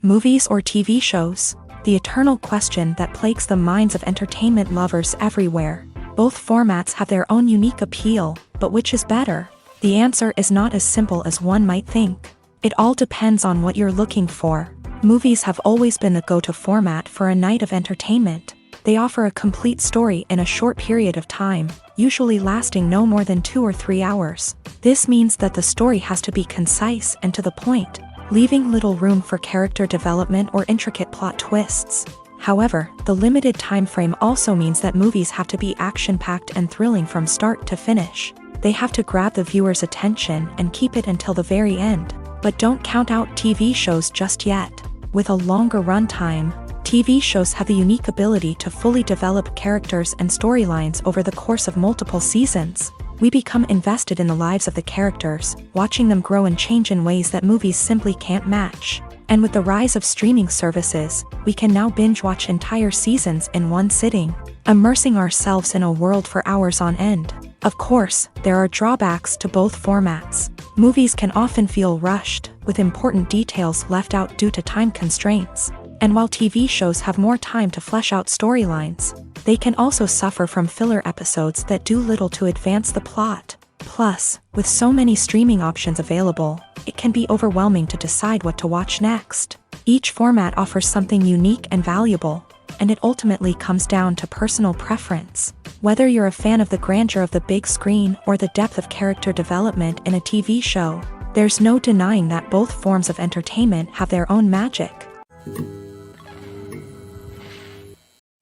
Movies or TV shows? The eternal question that plagues the minds of entertainment lovers everywhere. Both formats have their own unique appeal, but which is better? The answer is not as simple as one might think. It all depends on what you're looking for. Movies have always been the go-to format for a night of entertainment. They offer a complete story in a short period of time, usually lasting no more than 2 or 3 hours. This means that the story has to be concise and to the point, leaving little room for character development or intricate plot twists. However, the limited time frame also means that movies have to be action-packed and thrilling from start to finish. They have to grab the viewer's attention and keep it until the very end. But don't count out TV shows just yet. With a longer runtime, TV shows have the unique ability to fully develop characters and storylines over the course of multiple seasons. We become invested in the lives of the characters, watching them grow and change in ways that movies simply can't match. And with the rise of streaming services, we can now binge-watch entire seasons in one sitting, immersing ourselves in a world for hours on end. Of course, there are drawbacks to both formats. Movies can often feel rushed, with important details left out due to time constraints. And while TV shows have more time to flesh out storylines, they can also suffer from filler episodes that do little to advance the plot. Plus, with so many streaming options available, it can be overwhelming to decide what to watch next. Each format offers something unique and valuable, and it ultimately comes down to personal preference. Whether you're a fan of the grandeur of the big screen or the depth of character development in a TV show, there's no denying that both forms of entertainment have their own magic.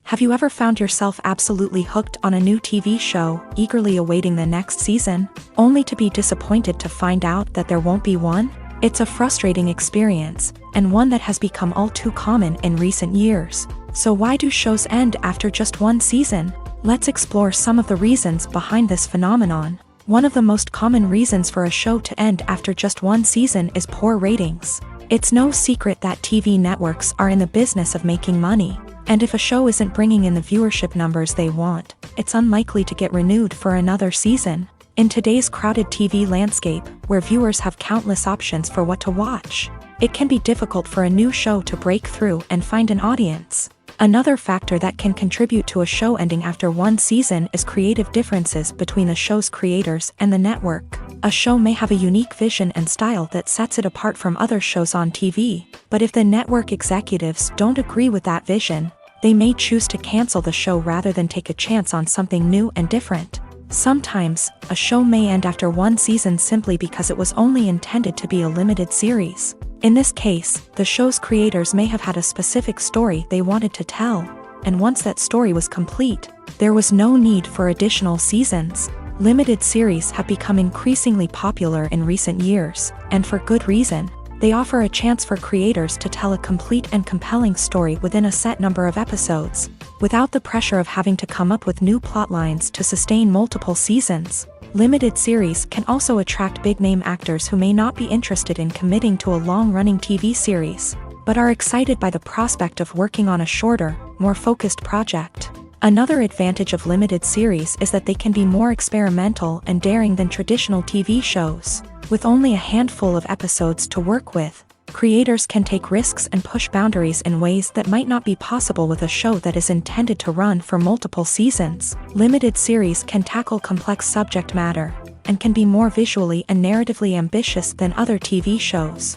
Have you ever found yourself absolutely hooked on a new TV show, eagerly awaiting the next season, only to be disappointed to find out that there won't be one? It's a frustrating experience, and one that has become all too common in recent years. So why do shows end after just one season? Let's explore some of the reasons behind this phenomenon. One of the most common reasons for a show to end after just one season is poor ratings. It's no secret that TV networks are in the business of making money. And if a show isn't bringing in the viewership numbers they want, it's unlikely to get renewed for another season. In today's crowded TV landscape, where viewers have countless options for what to watch, it can be difficult for a new show to break through and find an audience. Another factor that can contribute to a show ending after one season is creative differences between the show's creators and the network. A show may have a unique vision and style that sets it apart from other shows on TV, but if the network executives don't agree with that vision, they may choose to cancel the show rather than take a chance on something new and different. Sometimes, a show may end after one season simply because it was only intended to be a limited series. In this case, the show's creators may have had a specific story they wanted to tell, and once that story was complete, there was no need for additional seasons. Limited series have become increasingly popular in recent years, and for good reason. They offer a chance for creators to tell a complete and compelling story within a set number of episodes, without the pressure of having to come up with new plotlines to sustain multiple seasons. Limited series can also attract big-name actors who may not be interested in committing to a long-running TV series, but are excited by the prospect of working on a shorter, more focused project. Another advantage of limited series is that they can be more experimental and daring than traditional TV shows. With only a handful of episodes to work with, creators can take risks and push boundaries in ways that might not be possible with a show that is intended to run for multiple seasons. Limited series can tackle complex subject matter, and can be more visually and narratively ambitious than other TV shows.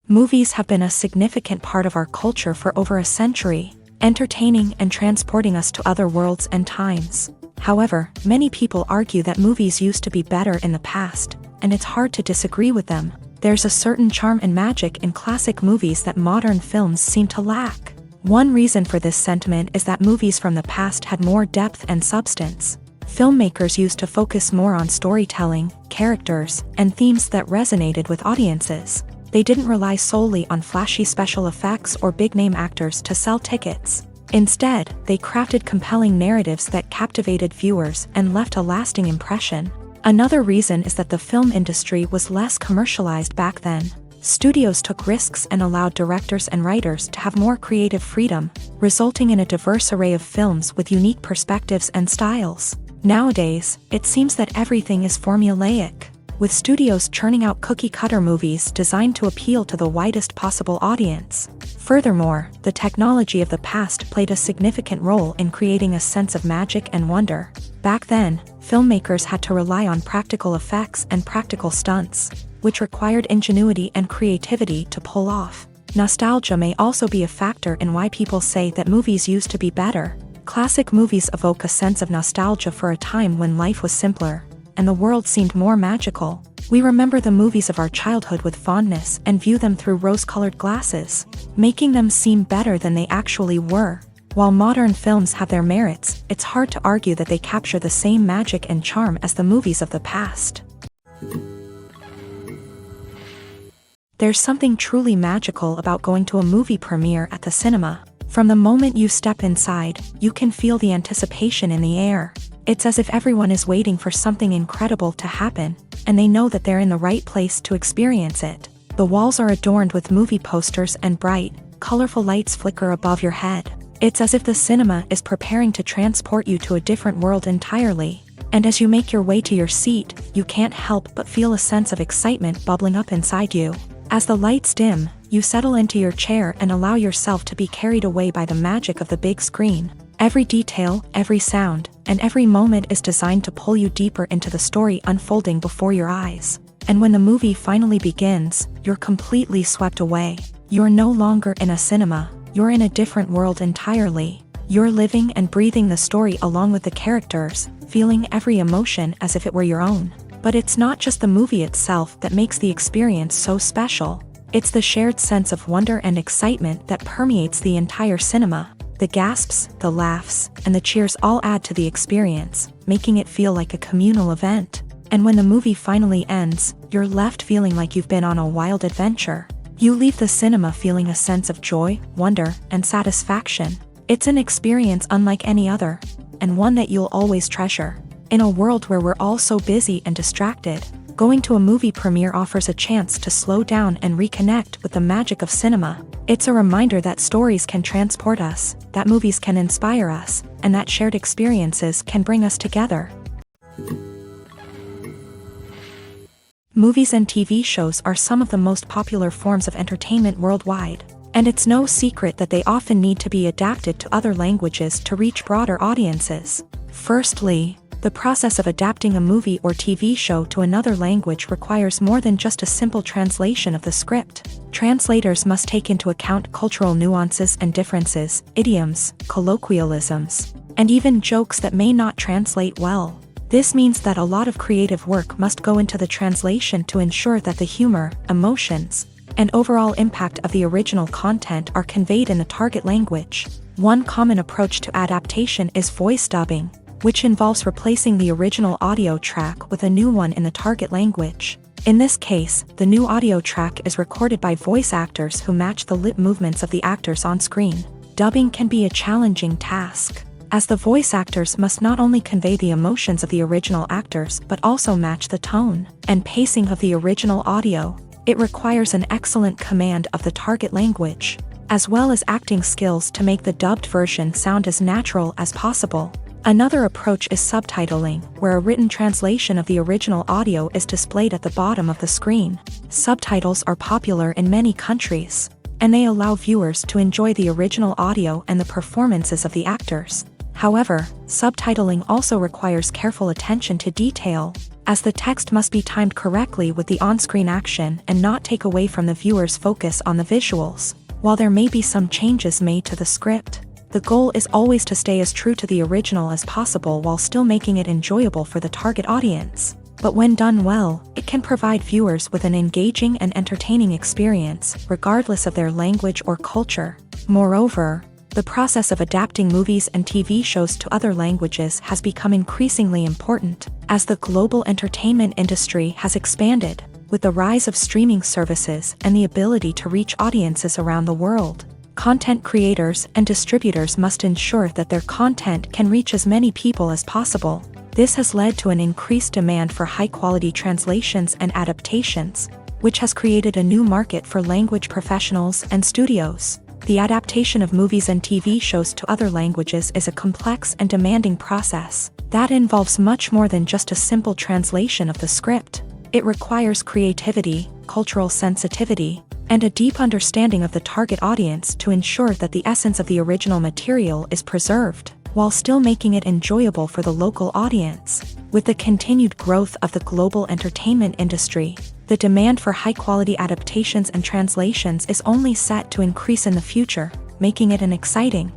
Movies have been a significant part of our culture for over a century, entertaining and transporting us to other worlds and times. However, many people argue that movies used to be better in the past, and it's hard to disagree with them. There's a certain charm and magic in classic movies that modern films seem to lack. One reason for this sentiment is that movies from the past had more depth and substance. Filmmakers used to focus more on storytelling, characters, and themes that resonated with audiences. They didn't rely solely on flashy special effects or big-name actors to sell tickets. Instead, they crafted compelling narratives that captivated viewers and left a lasting impression. Another reason is that the film industry was less commercialized back then. Studios took risks and allowed directors and writers to have more creative freedom, resulting in a diverse array of films with unique perspectives and styles. Nowadays, it seems that everything is formulaic, with studios churning out cookie-cutter movies designed to appeal to the widest possible audience. Furthermore, the technology of the past played a significant role in creating a sense of magic and wonder. Back then, filmmakers had to rely on practical effects and practical stunts, which required ingenuity and creativity to pull off. Nostalgia may also be a factor in why people say that movies used to be better. Classic movies evoke a sense of nostalgia for a time when life was simpler, and the world seemed more magical. We remember the movies of our childhood with fondness and view them through rose-colored glasses, making them seem better than they actually were. While modern films have their merits, it's hard to argue that they capture the same magic and charm as the movies of the past. There's something truly magical about going to a movie premiere at the cinema. From the moment you step inside, you can feel the anticipation in the air. It's as if everyone is waiting for something incredible to happen, and they know that they're in the right place to experience it. The walls are adorned with movie posters and bright, colorful lights flicker above your head. It's as if the cinema is preparing to transport you to a different world entirely. And as you make your way to your seat, you can't help but feel a sense of excitement bubbling up inside you. As the lights dim, you settle into your chair and allow yourself to be carried away by the magic of the big screen. Every detail, every sound, and every moment is designed to pull you deeper into the story unfolding before your eyes. And when the movie finally begins, you're completely swept away. You're no longer in a cinema, you're in a different world entirely. You're living and breathing the story along with the characters, feeling every emotion as if it were your own. But it's not just the movie itself that makes the experience so special. It's the shared sense of wonder and excitement that permeates the entire cinema. The gasps, the laughs, and the cheers all add to the experience, making it feel like a communal event. And when the movie finally ends, you're left feeling like you've been on a wild adventure. You leave the cinema feeling a sense of joy, wonder, and satisfaction. It's an experience unlike any other, and one that you'll always treasure. In a world where we're all so busy and distracted, going to a movie premiere offers a chance to slow down and reconnect with the magic of cinema. It's a reminder that stories can transport us, that movies can inspire us, and that shared experiences can bring us together. Movies and TV shows are some of the most popular forms of entertainment worldwide, and it's no secret that they often need to be adapted to other languages to reach broader audiences. Firstly, the process of adapting a movie or TV show to another language requires more than just a simple translation of the script. Translators must take into account cultural nuances and differences, idioms, colloquialisms, and even jokes that may not translate well. This means that a lot of creative work must go into the translation to ensure that the humor, emotions, and overall impact of the original content are conveyed in the target language. One common approach to adaptation is voice dubbing, which involves replacing the original audio track with a new one in the target language. In this case, the new audio track is recorded by voice actors who match the lip movements of the actors on screen. Dubbing can be a challenging task, as the voice actors must not only convey the emotions of the original actors but also match the tone and pacing of the original audio. It requires an excellent command of the target language, as well as acting skills to make the dubbed version sound as natural as possible. Another approach is subtitling, where a written translation of the original audio is displayed at the bottom of the screen. Subtitles are popular in many countries, and they allow viewers to enjoy the original audio and the performances of the actors. However, subtitling also requires careful attention to detail, as the text must be timed correctly with the on-screen action and not take away from the viewer's focus on the visuals. While there may be some changes made to the script, the goal is always to stay as true to the original as possible while still making it enjoyable for the target audience. But when done well, it can provide viewers with an engaging and entertaining experience, regardless of their language or culture. Moreover, the process of adapting movies and TV shows to other languages has become increasingly important, as the global entertainment industry has expanded, with the rise of streaming services and the ability to reach audiences around the world. Content creators and distributors must ensure that their content can reach as many people as possible. This has led to an increased demand for high-quality translations and adaptations, which has created a new market for language professionals and studios. The adaptation of movies and TV shows to other languages is a complex and demanding process that involves much more than just a simple translation of the script. It requires creativity, cultural sensitivity, and a deep understanding of the target audience to ensure that the essence of the original material is preserved, while still making it enjoyable for the local audience. With the continued growth of the global entertainment industry, the demand for high-quality adaptations and translations is only set to increase in the future, making it an exciting.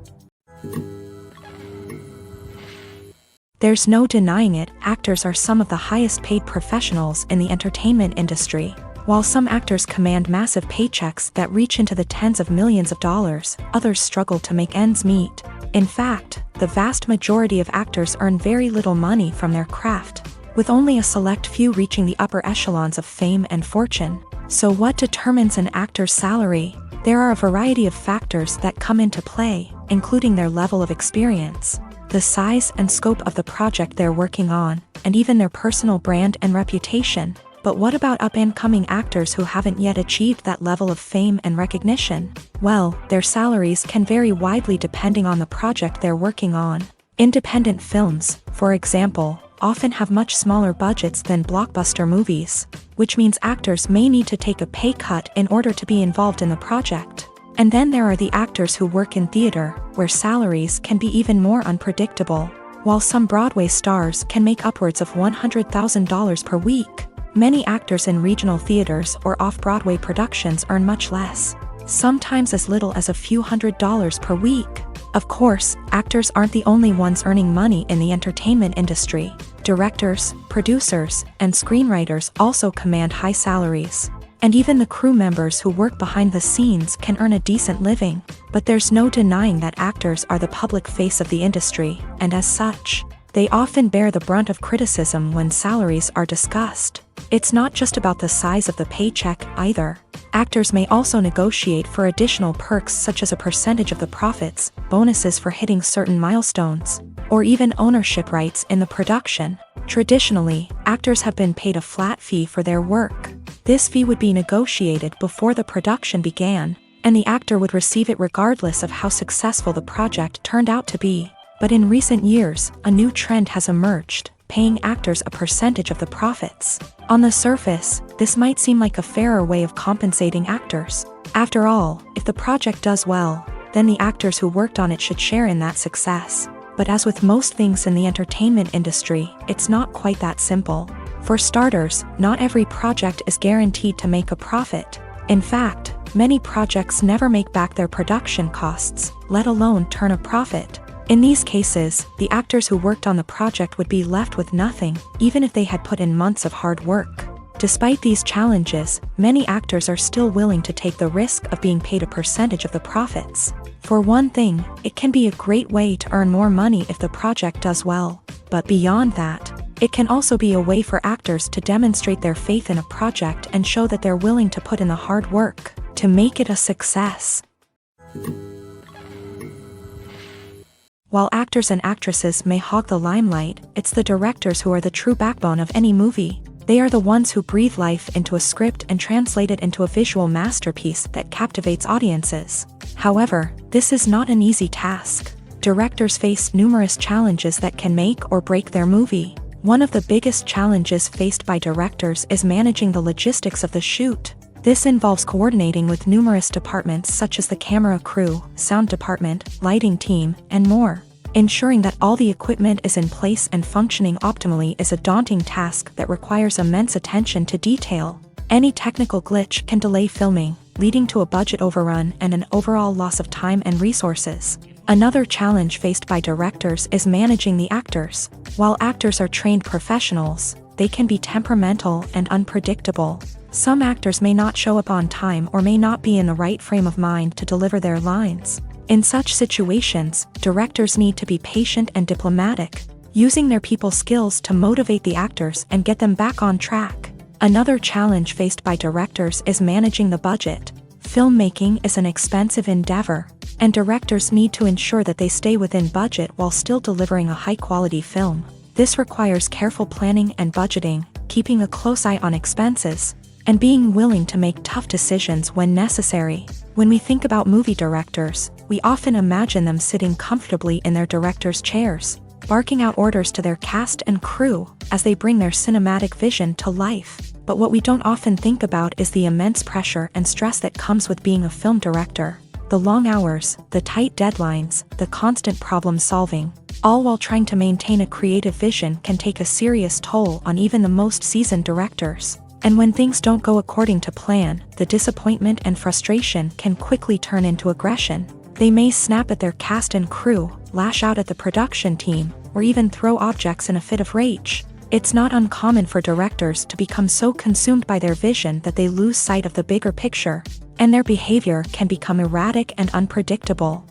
There's no denying it, actors are some of the highest-paid professionals in the entertainment industry. While some actors command massive paychecks that reach into the tens of millions of dollars, others struggle to make ends meet. In fact, the vast majority of actors earn very little money from their craft, with only a select few reaching the upper echelons of fame and fortune. So what determines an actor's salary? There are a variety of factors that come into play, including their level of experience, the size and scope of the project they're working on, and even their personal brand and reputation. But what about up-and-coming actors who haven't yet achieved that level of fame and recognition? Well, their salaries can vary widely depending on the project they're working on. Independent films, for example, often have much smaller budgets than blockbuster movies, which means actors may need to take a pay cut in order to be involved in the project. And then there are the actors who work in theater, where salaries can be even more unpredictable. While some Broadway stars can make upwards of $100,000 per week, many actors in regional theaters or off-Broadway productions earn much less, sometimes as little as a few $100s per week. Of course, actors aren't the only ones earning money in the entertainment industry. Directors, producers, and screenwriters also command high salaries. And even the crew members who work behind the scenes can earn a decent living. But there's no denying that actors are the public face of the industry, and as such, they often bear the brunt of criticism when salaries are discussed. It's not just about the size of the paycheck, either. Actors may also negotiate for additional perks such as a percentage of the profits, bonuses for hitting certain milestones, or even ownership rights in the production. Traditionally, actors have been paid a flat fee for their work. This fee would be negotiated before the production began, and the actor would receive it regardless of how successful the project turned out to be. But in recent years, a new trend has emerged, paying actors a percentage of the profits. On the surface, this might seem like a fairer way of compensating actors. After all, if the project does well, then the actors who worked on it should share in that success. But as with most things in the entertainment industry, it's not quite that simple. For starters, not every project is guaranteed to make a profit. In fact, many projects never make back their production costs, let alone turn a profit. In these cases, the actors who worked on the project would be left with nothing, even if they had put in months of hard work. Despite these challenges, many actors are still willing to take the risk of being paid a percentage of the profits. For one thing, it can be a great way to earn more money if the project does well. But beyond that, it can also be a way for actors to demonstrate their faith in a project and show that they're willing to put in the hard work to make it a success. While actors and actresses may hog the limelight, it's the directors who are the true backbone of any movie. They are the ones who breathe life into a script and translate it into a visual masterpiece that captivates audiences. However, this is not an easy task. Directors face numerous challenges that can make or break their movie. One of the biggest challenges faced by directors is managing the logistics of the shoot. This involves coordinating with numerous departments such as the camera crew, sound department, lighting team, and more. Ensuring that all the equipment is in place and functioning optimally is a daunting task that requires immense attention to detail. Any technical glitch can delay filming, leading to a budget overrun and an overall loss of time and resources. Another challenge faced by directors is managing the actors. While actors are trained professionals, they can be temperamental and unpredictable. Some actors may not show up on time or may not be in the right frame of mind to deliver their lines. In such situations, directors need to be patient and diplomatic, using their people skills to motivate the actors and get them back on track. Another challenge faced by directors is managing the budget. Filmmaking is an expensive endeavor, and directors need to ensure that they stay within budget while still delivering a high-quality film. This requires careful planning and budgeting, keeping a close eye on expenses, and being willing to make tough decisions when necessary. When we think about movie directors, we often imagine them sitting comfortably in their director's chairs, barking out orders to their cast and crew as they bring their cinematic vision to life. But what we don't often think about is the immense pressure and stress that comes with being a film director. The long hours, the tight deadlines, the constant problem solving, all while trying to maintain a creative vision can take a serious toll on even the most seasoned directors. And when things don't go according to plan, the disappointment and frustration can quickly turn into aggression. They may snap at their cast and crew, lash out at the production team, or even throw objects in a fit of rage. It's not uncommon for directors to become so consumed by their vision that they lose sight of the bigger picture, and their behavior can become erratic and unpredictable.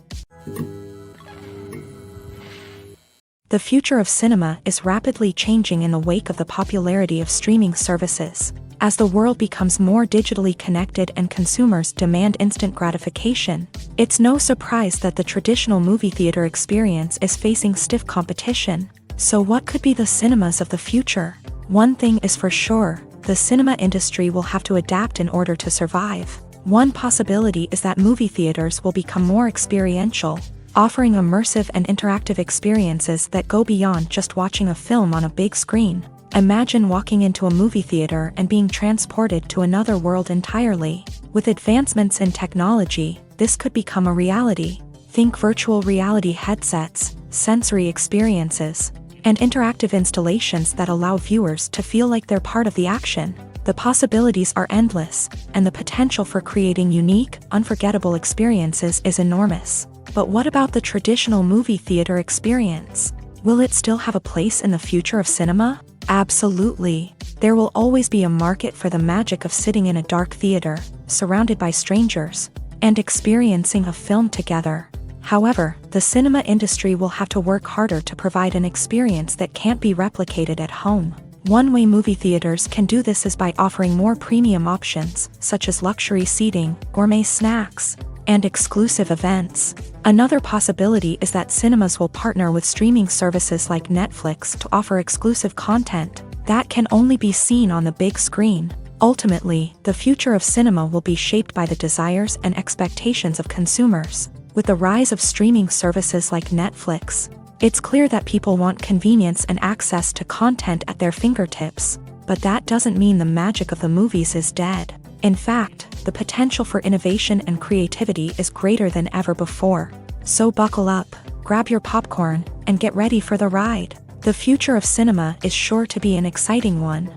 The future of cinema is rapidly changing in the wake of the popularity of streaming services. As the world becomes more digitally connected and consumers demand instant gratification, it's no surprise that the traditional movie theater experience is facing stiff competition. So what could be the cinemas of the future? One thing is for sure, the cinema industry will have to adapt in order to survive. One possibility is that movie theaters will become more experiential, offering immersive and interactive experiences that go beyond just watching a film on a big screen. Imagine walking into a movie theater and being transported to another world entirely. With advancements in technology, this could become a reality. Think virtual reality headsets, sensory experiences, and interactive installations that allow viewers to feel like they're part of the action. The possibilities are endless, and the potential for creating unique, unforgettable experiences is enormous. But what about the traditional movie theater experience? Will it still have a place in the future of cinema? Absolutely. There will always be a market for the magic of sitting in a dark theater, surrounded by strangers, and experiencing a film together. However, the cinema industry will have to work harder to provide an experience that can't be replicated at home. One way movie theaters can do this is by offering more premium options, such as luxury seating, gourmet snacks, and exclusive events. Another possibility is that cinemas will partner with streaming services like Netflix to offer exclusive content that can only be seen on the big screen. Ultimately, the future of cinema will be shaped by the desires and expectations of consumers. With the rise of streaming services like Netflix, it's clear that people want convenience and access to content at their fingertips. But that doesn't mean the magic of the movies is dead. In fact, the potential for innovation and creativity is greater than ever before. So buckle up, grab your popcorn, and get ready for the ride. The future of cinema is sure to be an exciting one.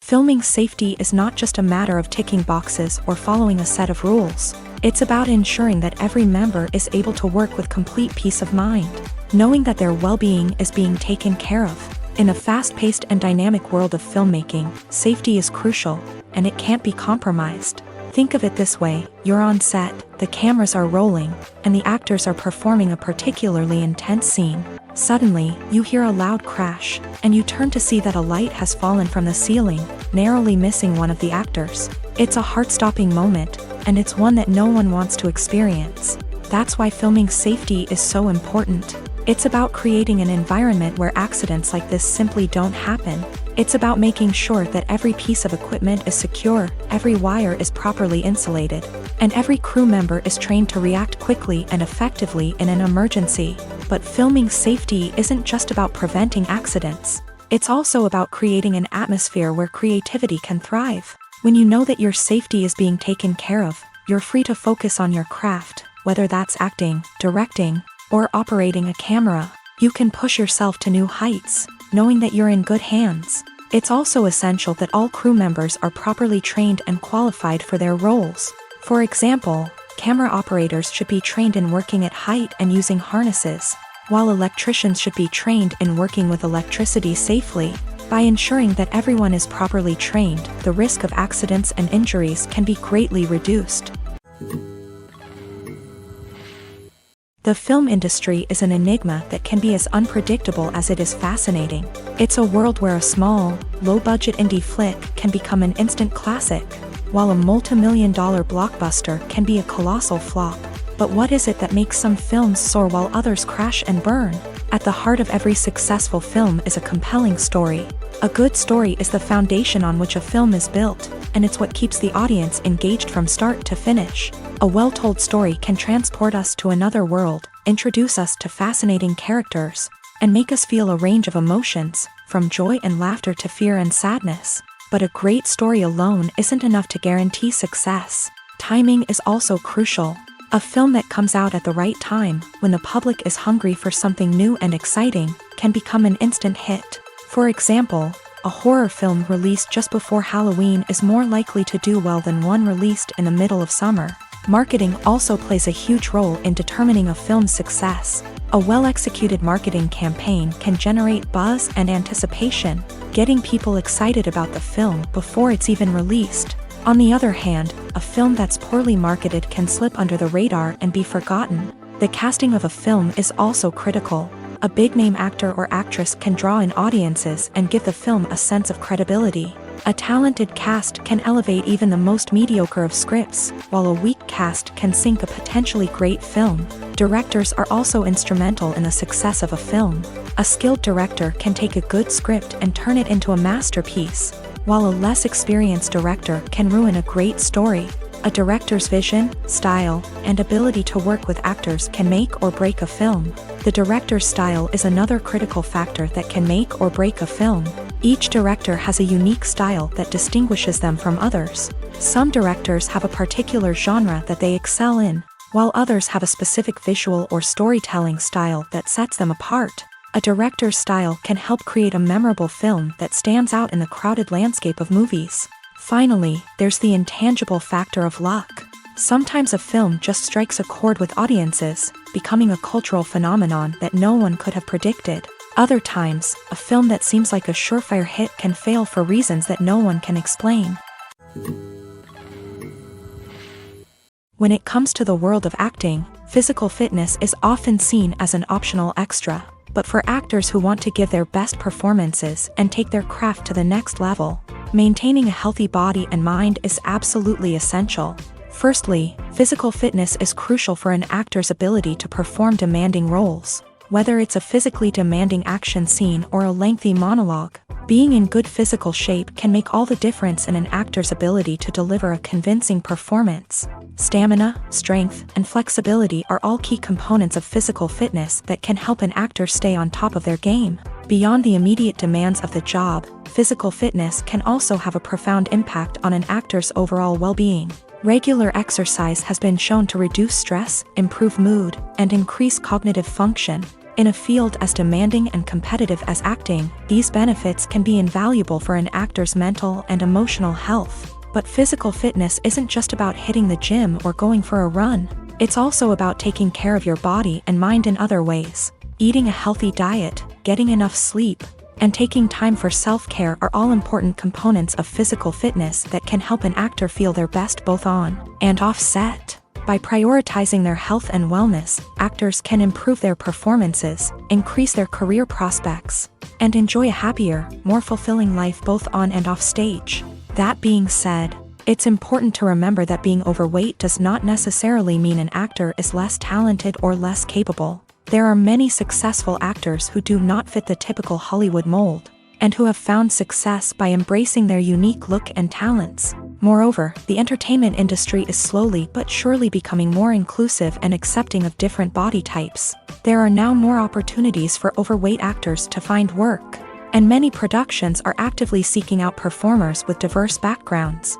Filming safety is not just a matter of ticking boxes or following a set of rules. It's about ensuring that every member is able to work with complete peace of mind, knowing that their well-being is being taken care of. In a fast-paced and dynamic world of filmmaking, safety is crucial, and it can't be compromised. Think of it this way: you're on set, the cameras are rolling, and the actors are performing a particularly intense scene. Suddenly, you hear a loud crash, and you turn to see that a light has fallen from the ceiling, narrowly missing one of the actors. It's a heart-stopping moment, and it's one that no one wants to experience. That's why filming safety is so important. It's about creating an environment where accidents like this simply don't happen. It's about making sure that every piece of equipment is secure, every wire is properly insulated, and every crew member is trained to react quickly and effectively in an emergency. But filming safety isn't just about preventing accidents. It's also about creating an atmosphere where creativity can thrive. When you know that your safety is being taken care of, you're free to focus on your craft, whether that's acting, directing, or operating a camera. You can push yourself to new heights, knowing that you're in good hands. It's also essential that all crew members are properly trained and qualified for their roles. For example, camera operators should be trained in working at height and using harnesses, while electricians should be trained in working with electricity safely. By ensuring that everyone is properly trained, the risk of accidents and injuries can be greatly reduced. The film industry is an enigma that can be as unpredictable as it is fascinating. It's a world where a small, low-budget indie flick can become an instant classic, while a multi-million-dollar blockbuster can be a colossal flop. But what is it that makes some films soar while others crash and burn? At the heart of every successful film is a compelling story. A good story is the foundation on which a film is built, and it's what keeps the audience engaged from start to finish. A well-told story can transport us to another world, introduce us to fascinating characters, and make us feel a range of emotions, from joy and laughter to fear and sadness. But a great story alone isn't enough to guarantee success. Timing is also crucial. A film that comes out at the right time, when the public is hungry for something new and exciting, can become an instant hit. For example, a horror film released just before Halloween is more likely to do well than one released in the middle of summer. Marketing also plays a huge role in determining a film's success. A well-executed marketing campaign can generate buzz and anticipation, getting people excited about the film before it's even released. On the other hand, a film that's poorly marketed can slip under the radar and be forgotten. The casting of a film is also critical. A big-name actor or actress can draw in audiences and give the film a sense of credibility. A talented cast can elevate even the most mediocre of scripts, while a weak cast can sink a potentially great film. Directors are also instrumental in the success of a film. A skilled director can take a good script and turn it into a masterpiece, while a less experienced director can ruin a great story. A director's vision, style, and ability to work with actors can make or break a film. The director's style is another critical factor that can make or break a film. Each director has a unique style that distinguishes them from others. Some directors have a particular genre that they excel in, while others have a specific visual or storytelling style that sets them apart. A director's style can help create a memorable film that stands out in the crowded landscape of movies. Finally, there's the intangible factor of luck. Sometimes a film just strikes a chord with audiences, becoming a cultural phenomenon that no one could have predicted. Other times, a film that seems like a surefire hit can fail for reasons that no one can explain. When it comes to the world of acting, physical fitness is often seen as an optional extra. But for actors who want to give their best performances and take their craft to the next level, maintaining a healthy body and mind is absolutely essential. Firstly, physical fitness is crucial for an actor's ability to perform demanding roles. Whether it's a physically demanding action scene or a lengthy monologue, being in good physical shape can make all the difference in an actor's ability to deliver a convincing performance. Stamina, strength, and flexibility are all key components of physical fitness that can help an actor stay on top of their game. Beyond the immediate demands of the job, physical fitness can also have a profound impact on an actor's overall well-being. Regular exercise has been shown to reduce stress, improve mood, and increase cognitive function. In a field as demanding and competitive as acting, these benefits can be invaluable for an actor's mental and emotional health. But physical fitness isn't just about hitting the gym or going for a run. It's also about taking care of your body and mind in other ways. Eating a healthy diet, getting enough sleep, and taking time for self-care are all important components of physical fitness that can help an actor feel their best both on and off set. By prioritizing their health and wellness, actors can improve their performances, increase their career prospects, and enjoy a happier, more fulfilling life both on and off stage. That being said, it's important to remember that being overweight does not necessarily mean an actor is less talented or less capable. There are many successful actors who do not fit the typical Hollywood mold, and who have found success by embracing their unique look and talents. Moreover, the entertainment industry is slowly but surely becoming more inclusive and accepting of different body types. There are now more opportunities for overweight actors to find work, and many productions are actively seeking out performers with diverse backgrounds.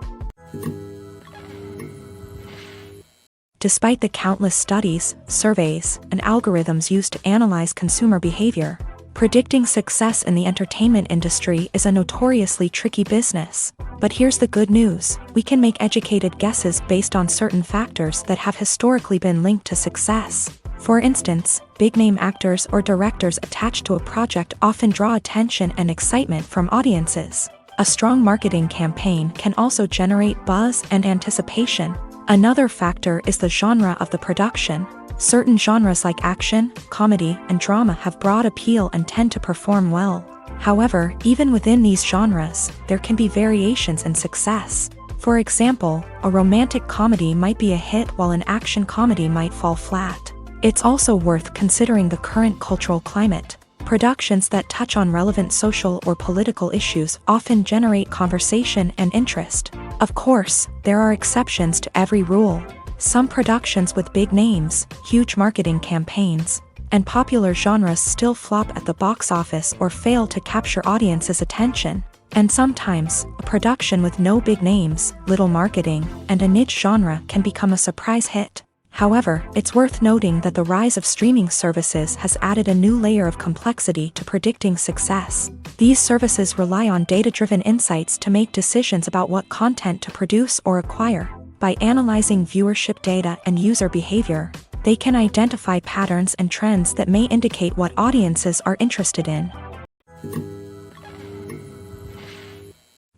Despite the countless studies, surveys, and algorithms used to analyze consumer behavior, predicting success in the entertainment industry is a notoriously tricky business. But here's the good news: we can make educated guesses based on certain factors that have historically been linked to success. For instance, big-name actors or directors attached to a project often draw attention and excitement from audiences. A strong marketing campaign can also generate buzz and anticipation. Another factor is the genre of the production. Certain genres like action, comedy, and drama have broad appeal and tend to perform well. However, even within these genres, there can be variations in success. For example, a romantic comedy might be a hit while an action comedy might fall flat. It's also worth considering the current cultural climate. Productions that touch on relevant social or political issues often generate conversation and interest. Of course, there are exceptions to every rule. Some productions with big names, huge marketing campaigns, and popular genres still flop at the box office or fail to capture audiences' attention. And sometimes, a production with no big names, little marketing, and a niche genre can become a surprise hit. However, it's worth noting that the rise of streaming services has added a new layer of complexity to predicting success. These services rely on data-driven insights to make decisions about what content to produce or acquire. By analyzing viewership data and user behavior, they can identify patterns and trends that may indicate what audiences are interested in.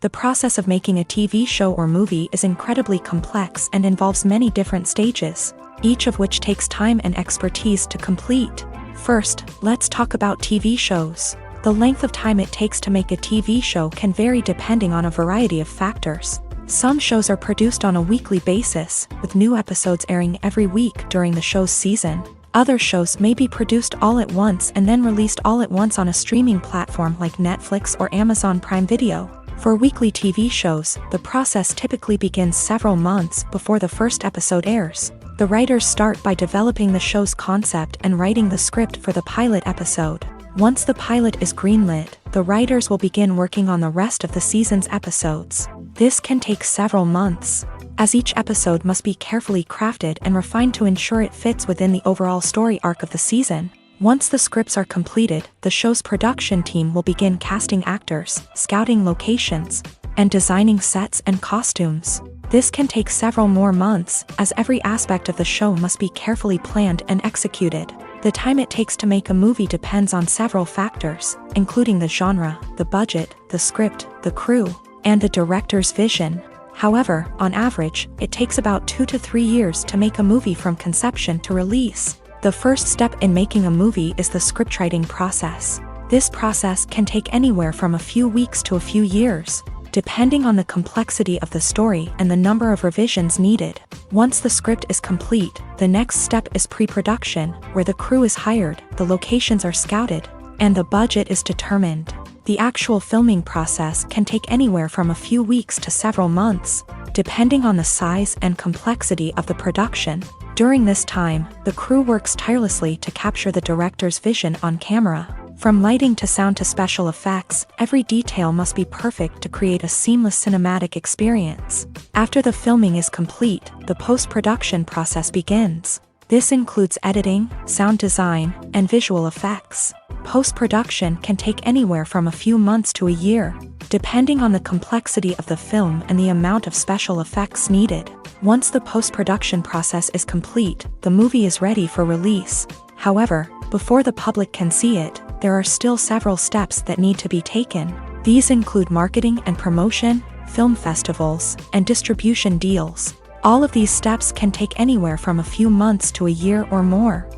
The process of making a TV show or movie is incredibly complex and involves many different stages, each of which takes time and expertise to complete. First, let's talk about TV shows. The length of time it takes to make a TV show can vary depending on a variety of factors. Some shows are produced on a weekly basis, with new episodes airing every week during the show's season. Other shows may be produced all at once and then released all at once on a streaming platform like Netflix or Amazon Prime Video. For weekly TV shows, the process typically begins several months before the first episode airs. The writers start by developing the show's concept and writing the script for the pilot episode. Once the pilot is greenlit, the writers will begin working on the rest of the season's episodes. This can take several months, as each episode must be carefully crafted and refined to ensure it fits within the overall story arc of the season. Once the scripts are completed, the show's production team will begin casting actors, scouting locations, and designing sets and costumes. This can take several more months, as every aspect of the show must be carefully planned and executed. The time it takes to make a movie depends on several factors, including the genre, the budget, the script, the crew, and the director's vision. However, on average, it takes about 2 to 3 years to make a movie from conception to release. The first step in making a movie is the scriptwriting process. This process can take anywhere from a few weeks to a few years, depending on the complexity of the story and the number of revisions needed. Once the script is complete, the next step is pre-production, where the crew is hired, the locations are scouted, and the budget is determined. The actual filming process can take anywhere from a few weeks to several months, depending on the size and complexity of the production. During this time, the crew works tirelessly to capture the director's vision on camera. From lighting to sound to special effects, every detail must be perfect to create a seamless cinematic experience. After the filming is complete, the post-production process begins. This includes editing, sound design, and visual effects. Post-production can take anywhere from a few months to a year, depending on the complexity of the film and the amount of special effects needed. Once the post-production process is complete, the movie is ready for release. However, before the public can see it, there are still several steps that need to be taken. These include marketing and promotion, film festivals, and distribution deals. All of these steps can take anywhere from a few months to a year or more.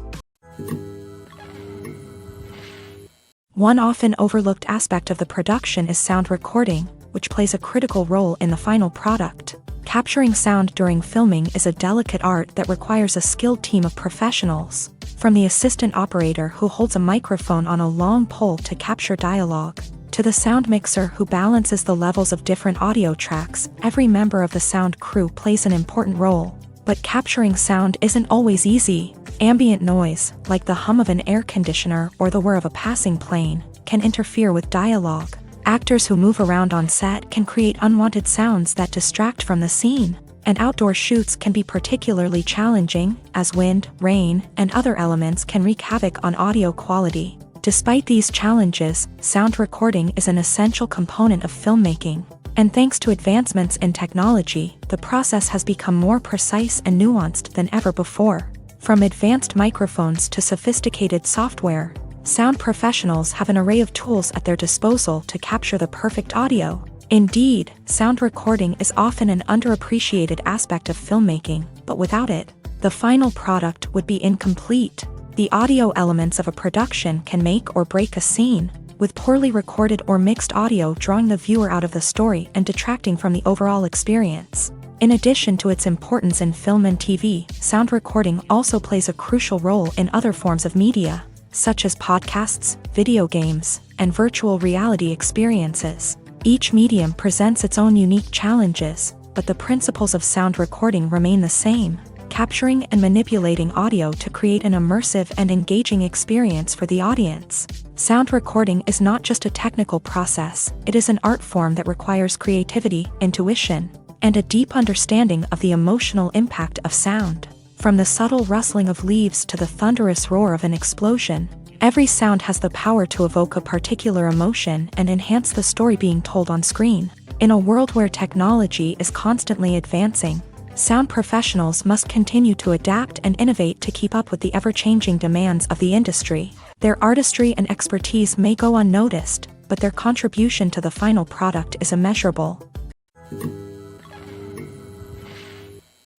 One often overlooked aspect of the production is sound recording, which plays a critical role in the final product. Capturing sound during filming is a delicate art that requires a skilled team of professionals. From the assistant operator who holds a microphone on a long pole to capture dialogue, to the sound mixer who balances the levels of different audio tracks, every member of the sound crew plays an important role. But capturing sound isn't always easy. Ambient noise, like the hum of an air conditioner or the whir of a passing plane, can interfere with dialogue. Actors who move around on set can create unwanted sounds that distract from the scene. And outdoor shoots can be particularly challenging, as wind, rain, and other elements can wreak havoc on audio quality. Despite these challenges, sound recording is an essential component of filmmaking. And thanks to advancements in technology, the process has become more precise and nuanced than ever before. From advanced microphones to sophisticated software, sound professionals have an array of tools at their disposal to capture the perfect audio. Indeed, sound recording is often an underappreciated aspect of filmmaking, but without it, the final product would be incomplete. The audio elements of a production can make or break a scene, with poorly recorded or mixed audio drawing the viewer out of the story and detracting from the overall experience. In addition to its importance in film and TV, sound recording also plays a crucial role in other forms of media, such as podcasts, video games, and virtual reality experiences. Each medium presents its own unique challenges, but the principles of sound recording remain the same: capturing and manipulating audio to create an immersive and engaging experience for the audience. Sound recording is not just a technical process, it is an art form that requires creativity, intuition, and a deep understanding of the emotional impact of sound. From the subtle rustling of leaves to the thunderous roar of an explosion, every sound has the power to evoke a particular emotion and enhance the story being told on screen. In a world where technology is constantly advancing, sound professionals must continue to adapt and innovate to keep up with the ever-changing demands of the industry. Their artistry and expertise may go unnoticed, but their contribution to the final product is immeasurable.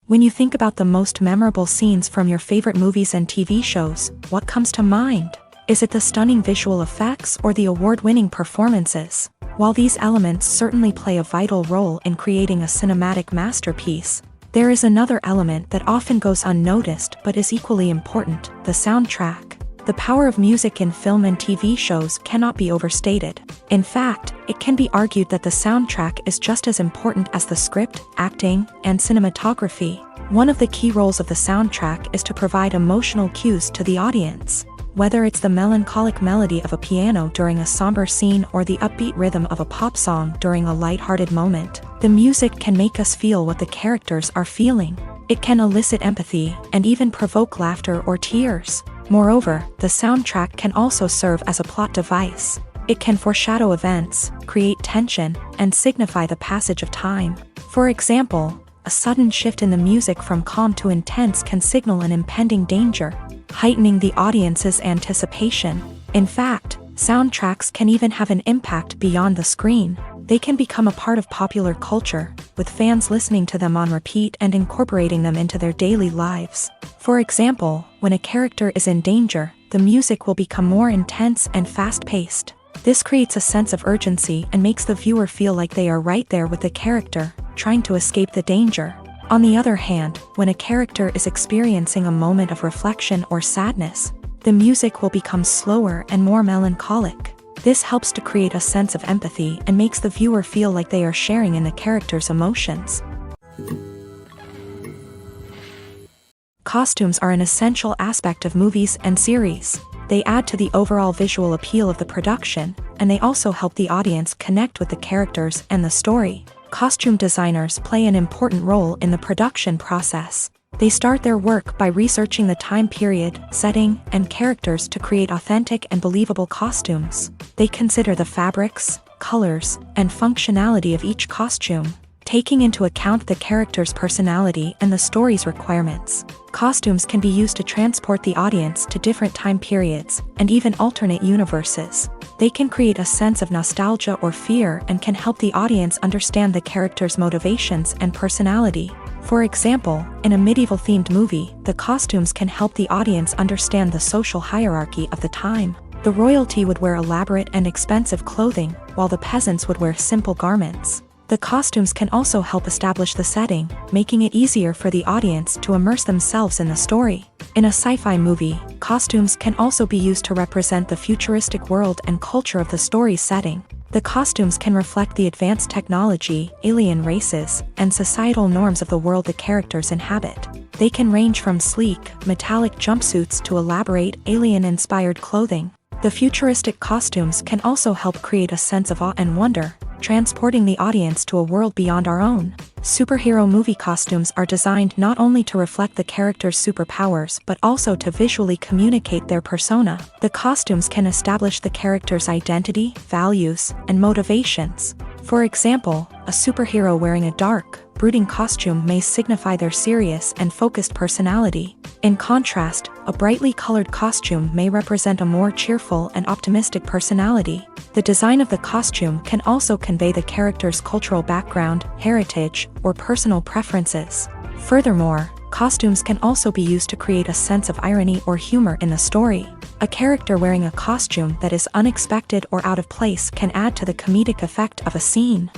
When you think about the most memorable scenes from your favorite movies and TV shows, what comes to mind? Is it the stunning visual effects or the award-winning performances? While these elements certainly play a vital role in creating a cinematic masterpiece, there is another element that often goes unnoticed but is equally important: the soundtrack. The power of music in film and TV shows cannot be overstated. In fact, it can be argued that the soundtrack is just as important as the script, acting, and cinematography. One of the key roles of the soundtrack is to provide emotional cues to the audience. Whether it's the melancholic melody of a piano during a somber scene or the upbeat rhythm of a pop song during a lighthearted moment, the music can make us feel what the characters are feeling. It can elicit empathy and even provoke laughter or tears. Moreover, the soundtrack can also serve as a plot device. It can foreshadow events, create tension, and signify the passage of time. For example, a sudden shift in the music from calm to intense can signal an impending danger, heightening the audience's anticipation. In fact, soundtracks can even have an impact beyond the screen. They can become a part of popular culture, with fans listening to them on repeat and incorporating them into their daily lives. For example, when a character is in danger, the music will become more intense and fast-paced. This creates a sense of urgency and makes the viewer feel like they are right there with the character, trying to escape the danger. On the other hand, when a character is experiencing a moment of reflection or sadness, the music will become slower and more melancholic. This helps to create a sense of empathy and makes the viewer feel like they are sharing in the character's emotions. Costumes are an essential aspect of movies and series. They add to the overall visual appeal of the production, and they also help the audience connect with the characters and the story. Costume designers play an important role in the production process. They start their work by researching the time period, setting, and characters to create authentic and believable costumes. They consider the fabrics, colors, and functionality of each costume, taking into account the character's personality and the story's requirements. Costumes can be used to transport the audience to different time periods, and even alternate universes. They can create a sense of nostalgia or fear and can help the audience understand the character's motivations and personality. For example, in a medieval-themed movie, the costumes can help the audience understand the social hierarchy of the time. The royalty would wear elaborate and expensive clothing, while the peasants would wear simple garments. The costumes can also help establish the setting, making it easier for the audience to immerse themselves in the story. In a sci-fi movie, costumes can also be used to represent the futuristic world and culture of the story's setting. The costumes can reflect the advanced technology, alien races, and societal norms of the world the characters inhabit. They can range from sleek, metallic jumpsuits to elaborate, alien-inspired clothing. The futuristic costumes can also help create a sense of awe and wonder, transporting the audience to a world beyond our own. Superhero movie costumes are designed not only to reflect the character's superpowers but also to visually communicate their persona. The costumes can establish the character's identity, values, and motivations. For example, a superhero wearing a dark, brooding costume may signify their serious and focused personality. In contrast, a brightly colored costume may represent a more cheerful and optimistic personality. The design of the costume can also convey the character's cultural background, heritage, or personal preferences. Furthermore, costumes can also be used to create a sense of irony or humor in the story. A character wearing a costume that is unexpected or out of place can add to the comedic effect of a scene.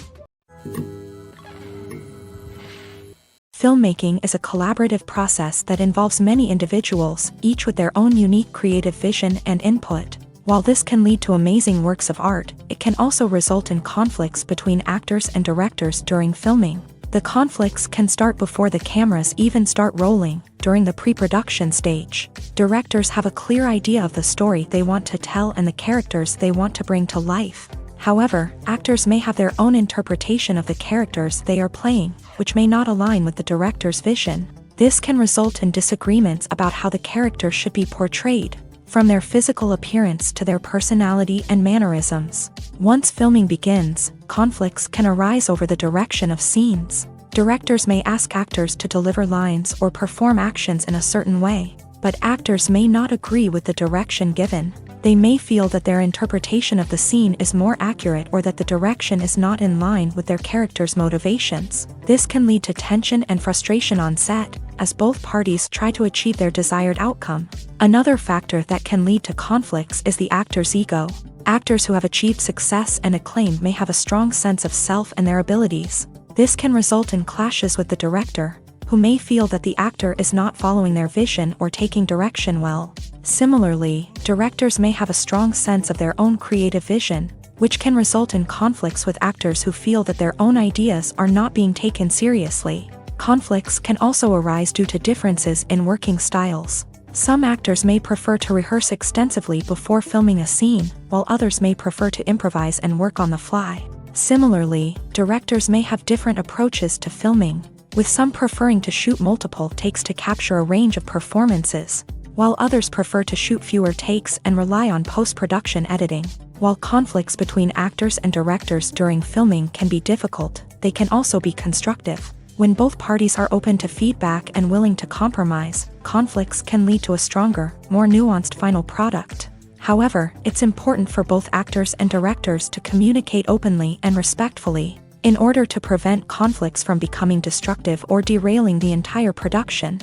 Filmmaking is a collaborative process that involves many individuals, each with their own unique creative vision and input. While this can lead to amazing works of art, it can also result in conflicts between actors and directors during filming. The conflicts can start before the cameras even start rolling, during the pre-production stage. Directors have a clear idea of the story they want to tell and the characters they want to bring to life. However, actors may have their own interpretation of the characters they are playing, which may not align with the director's vision. This can result in disagreements about how the character should be portrayed, from their physical appearance to their personality and mannerisms. Once filming begins, conflicts can arise over the direction of scenes. Directors may ask actors to deliver lines or perform actions in a certain way, but actors may not agree with the direction given. They may feel that their interpretation of the scene is more accurate or that the direction is not in line with their character's motivations. This can lead to tension and frustration on set, as both parties try to achieve their desired outcome. Another factor that can lead to conflicts is the actor's ego. Actors who have achieved success and acclaim may have a strong sense of self and their abilities. This can result in clashes with the director, who may feel that the actor is not following their vision or taking direction well. Similarly, directors may have a strong sense of their own creative vision, which can result in conflicts with actors who feel that their own ideas are not being taken seriously. Conflicts can also arise due to differences in working styles. Some actors may prefer to rehearse extensively before filming a scene, while others may prefer to improvise and work on the fly. Similarly, directors may have different approaches to filming, with some preferring to shoot multiple takes to capture a range of performances, while others prefer to shoot fewer takes and rely on post-production editing. While conflicts between actors and directors during filming can be difficult, they can also be constructive. When both parties are open to feedback and willing to compromise, conflicts can lead to a stronger, more nuanced final product. However, it's important for both actors and directors to communicate openly and respectfully, in order to prevent conflicts from becoming destructive or derailing the entire production.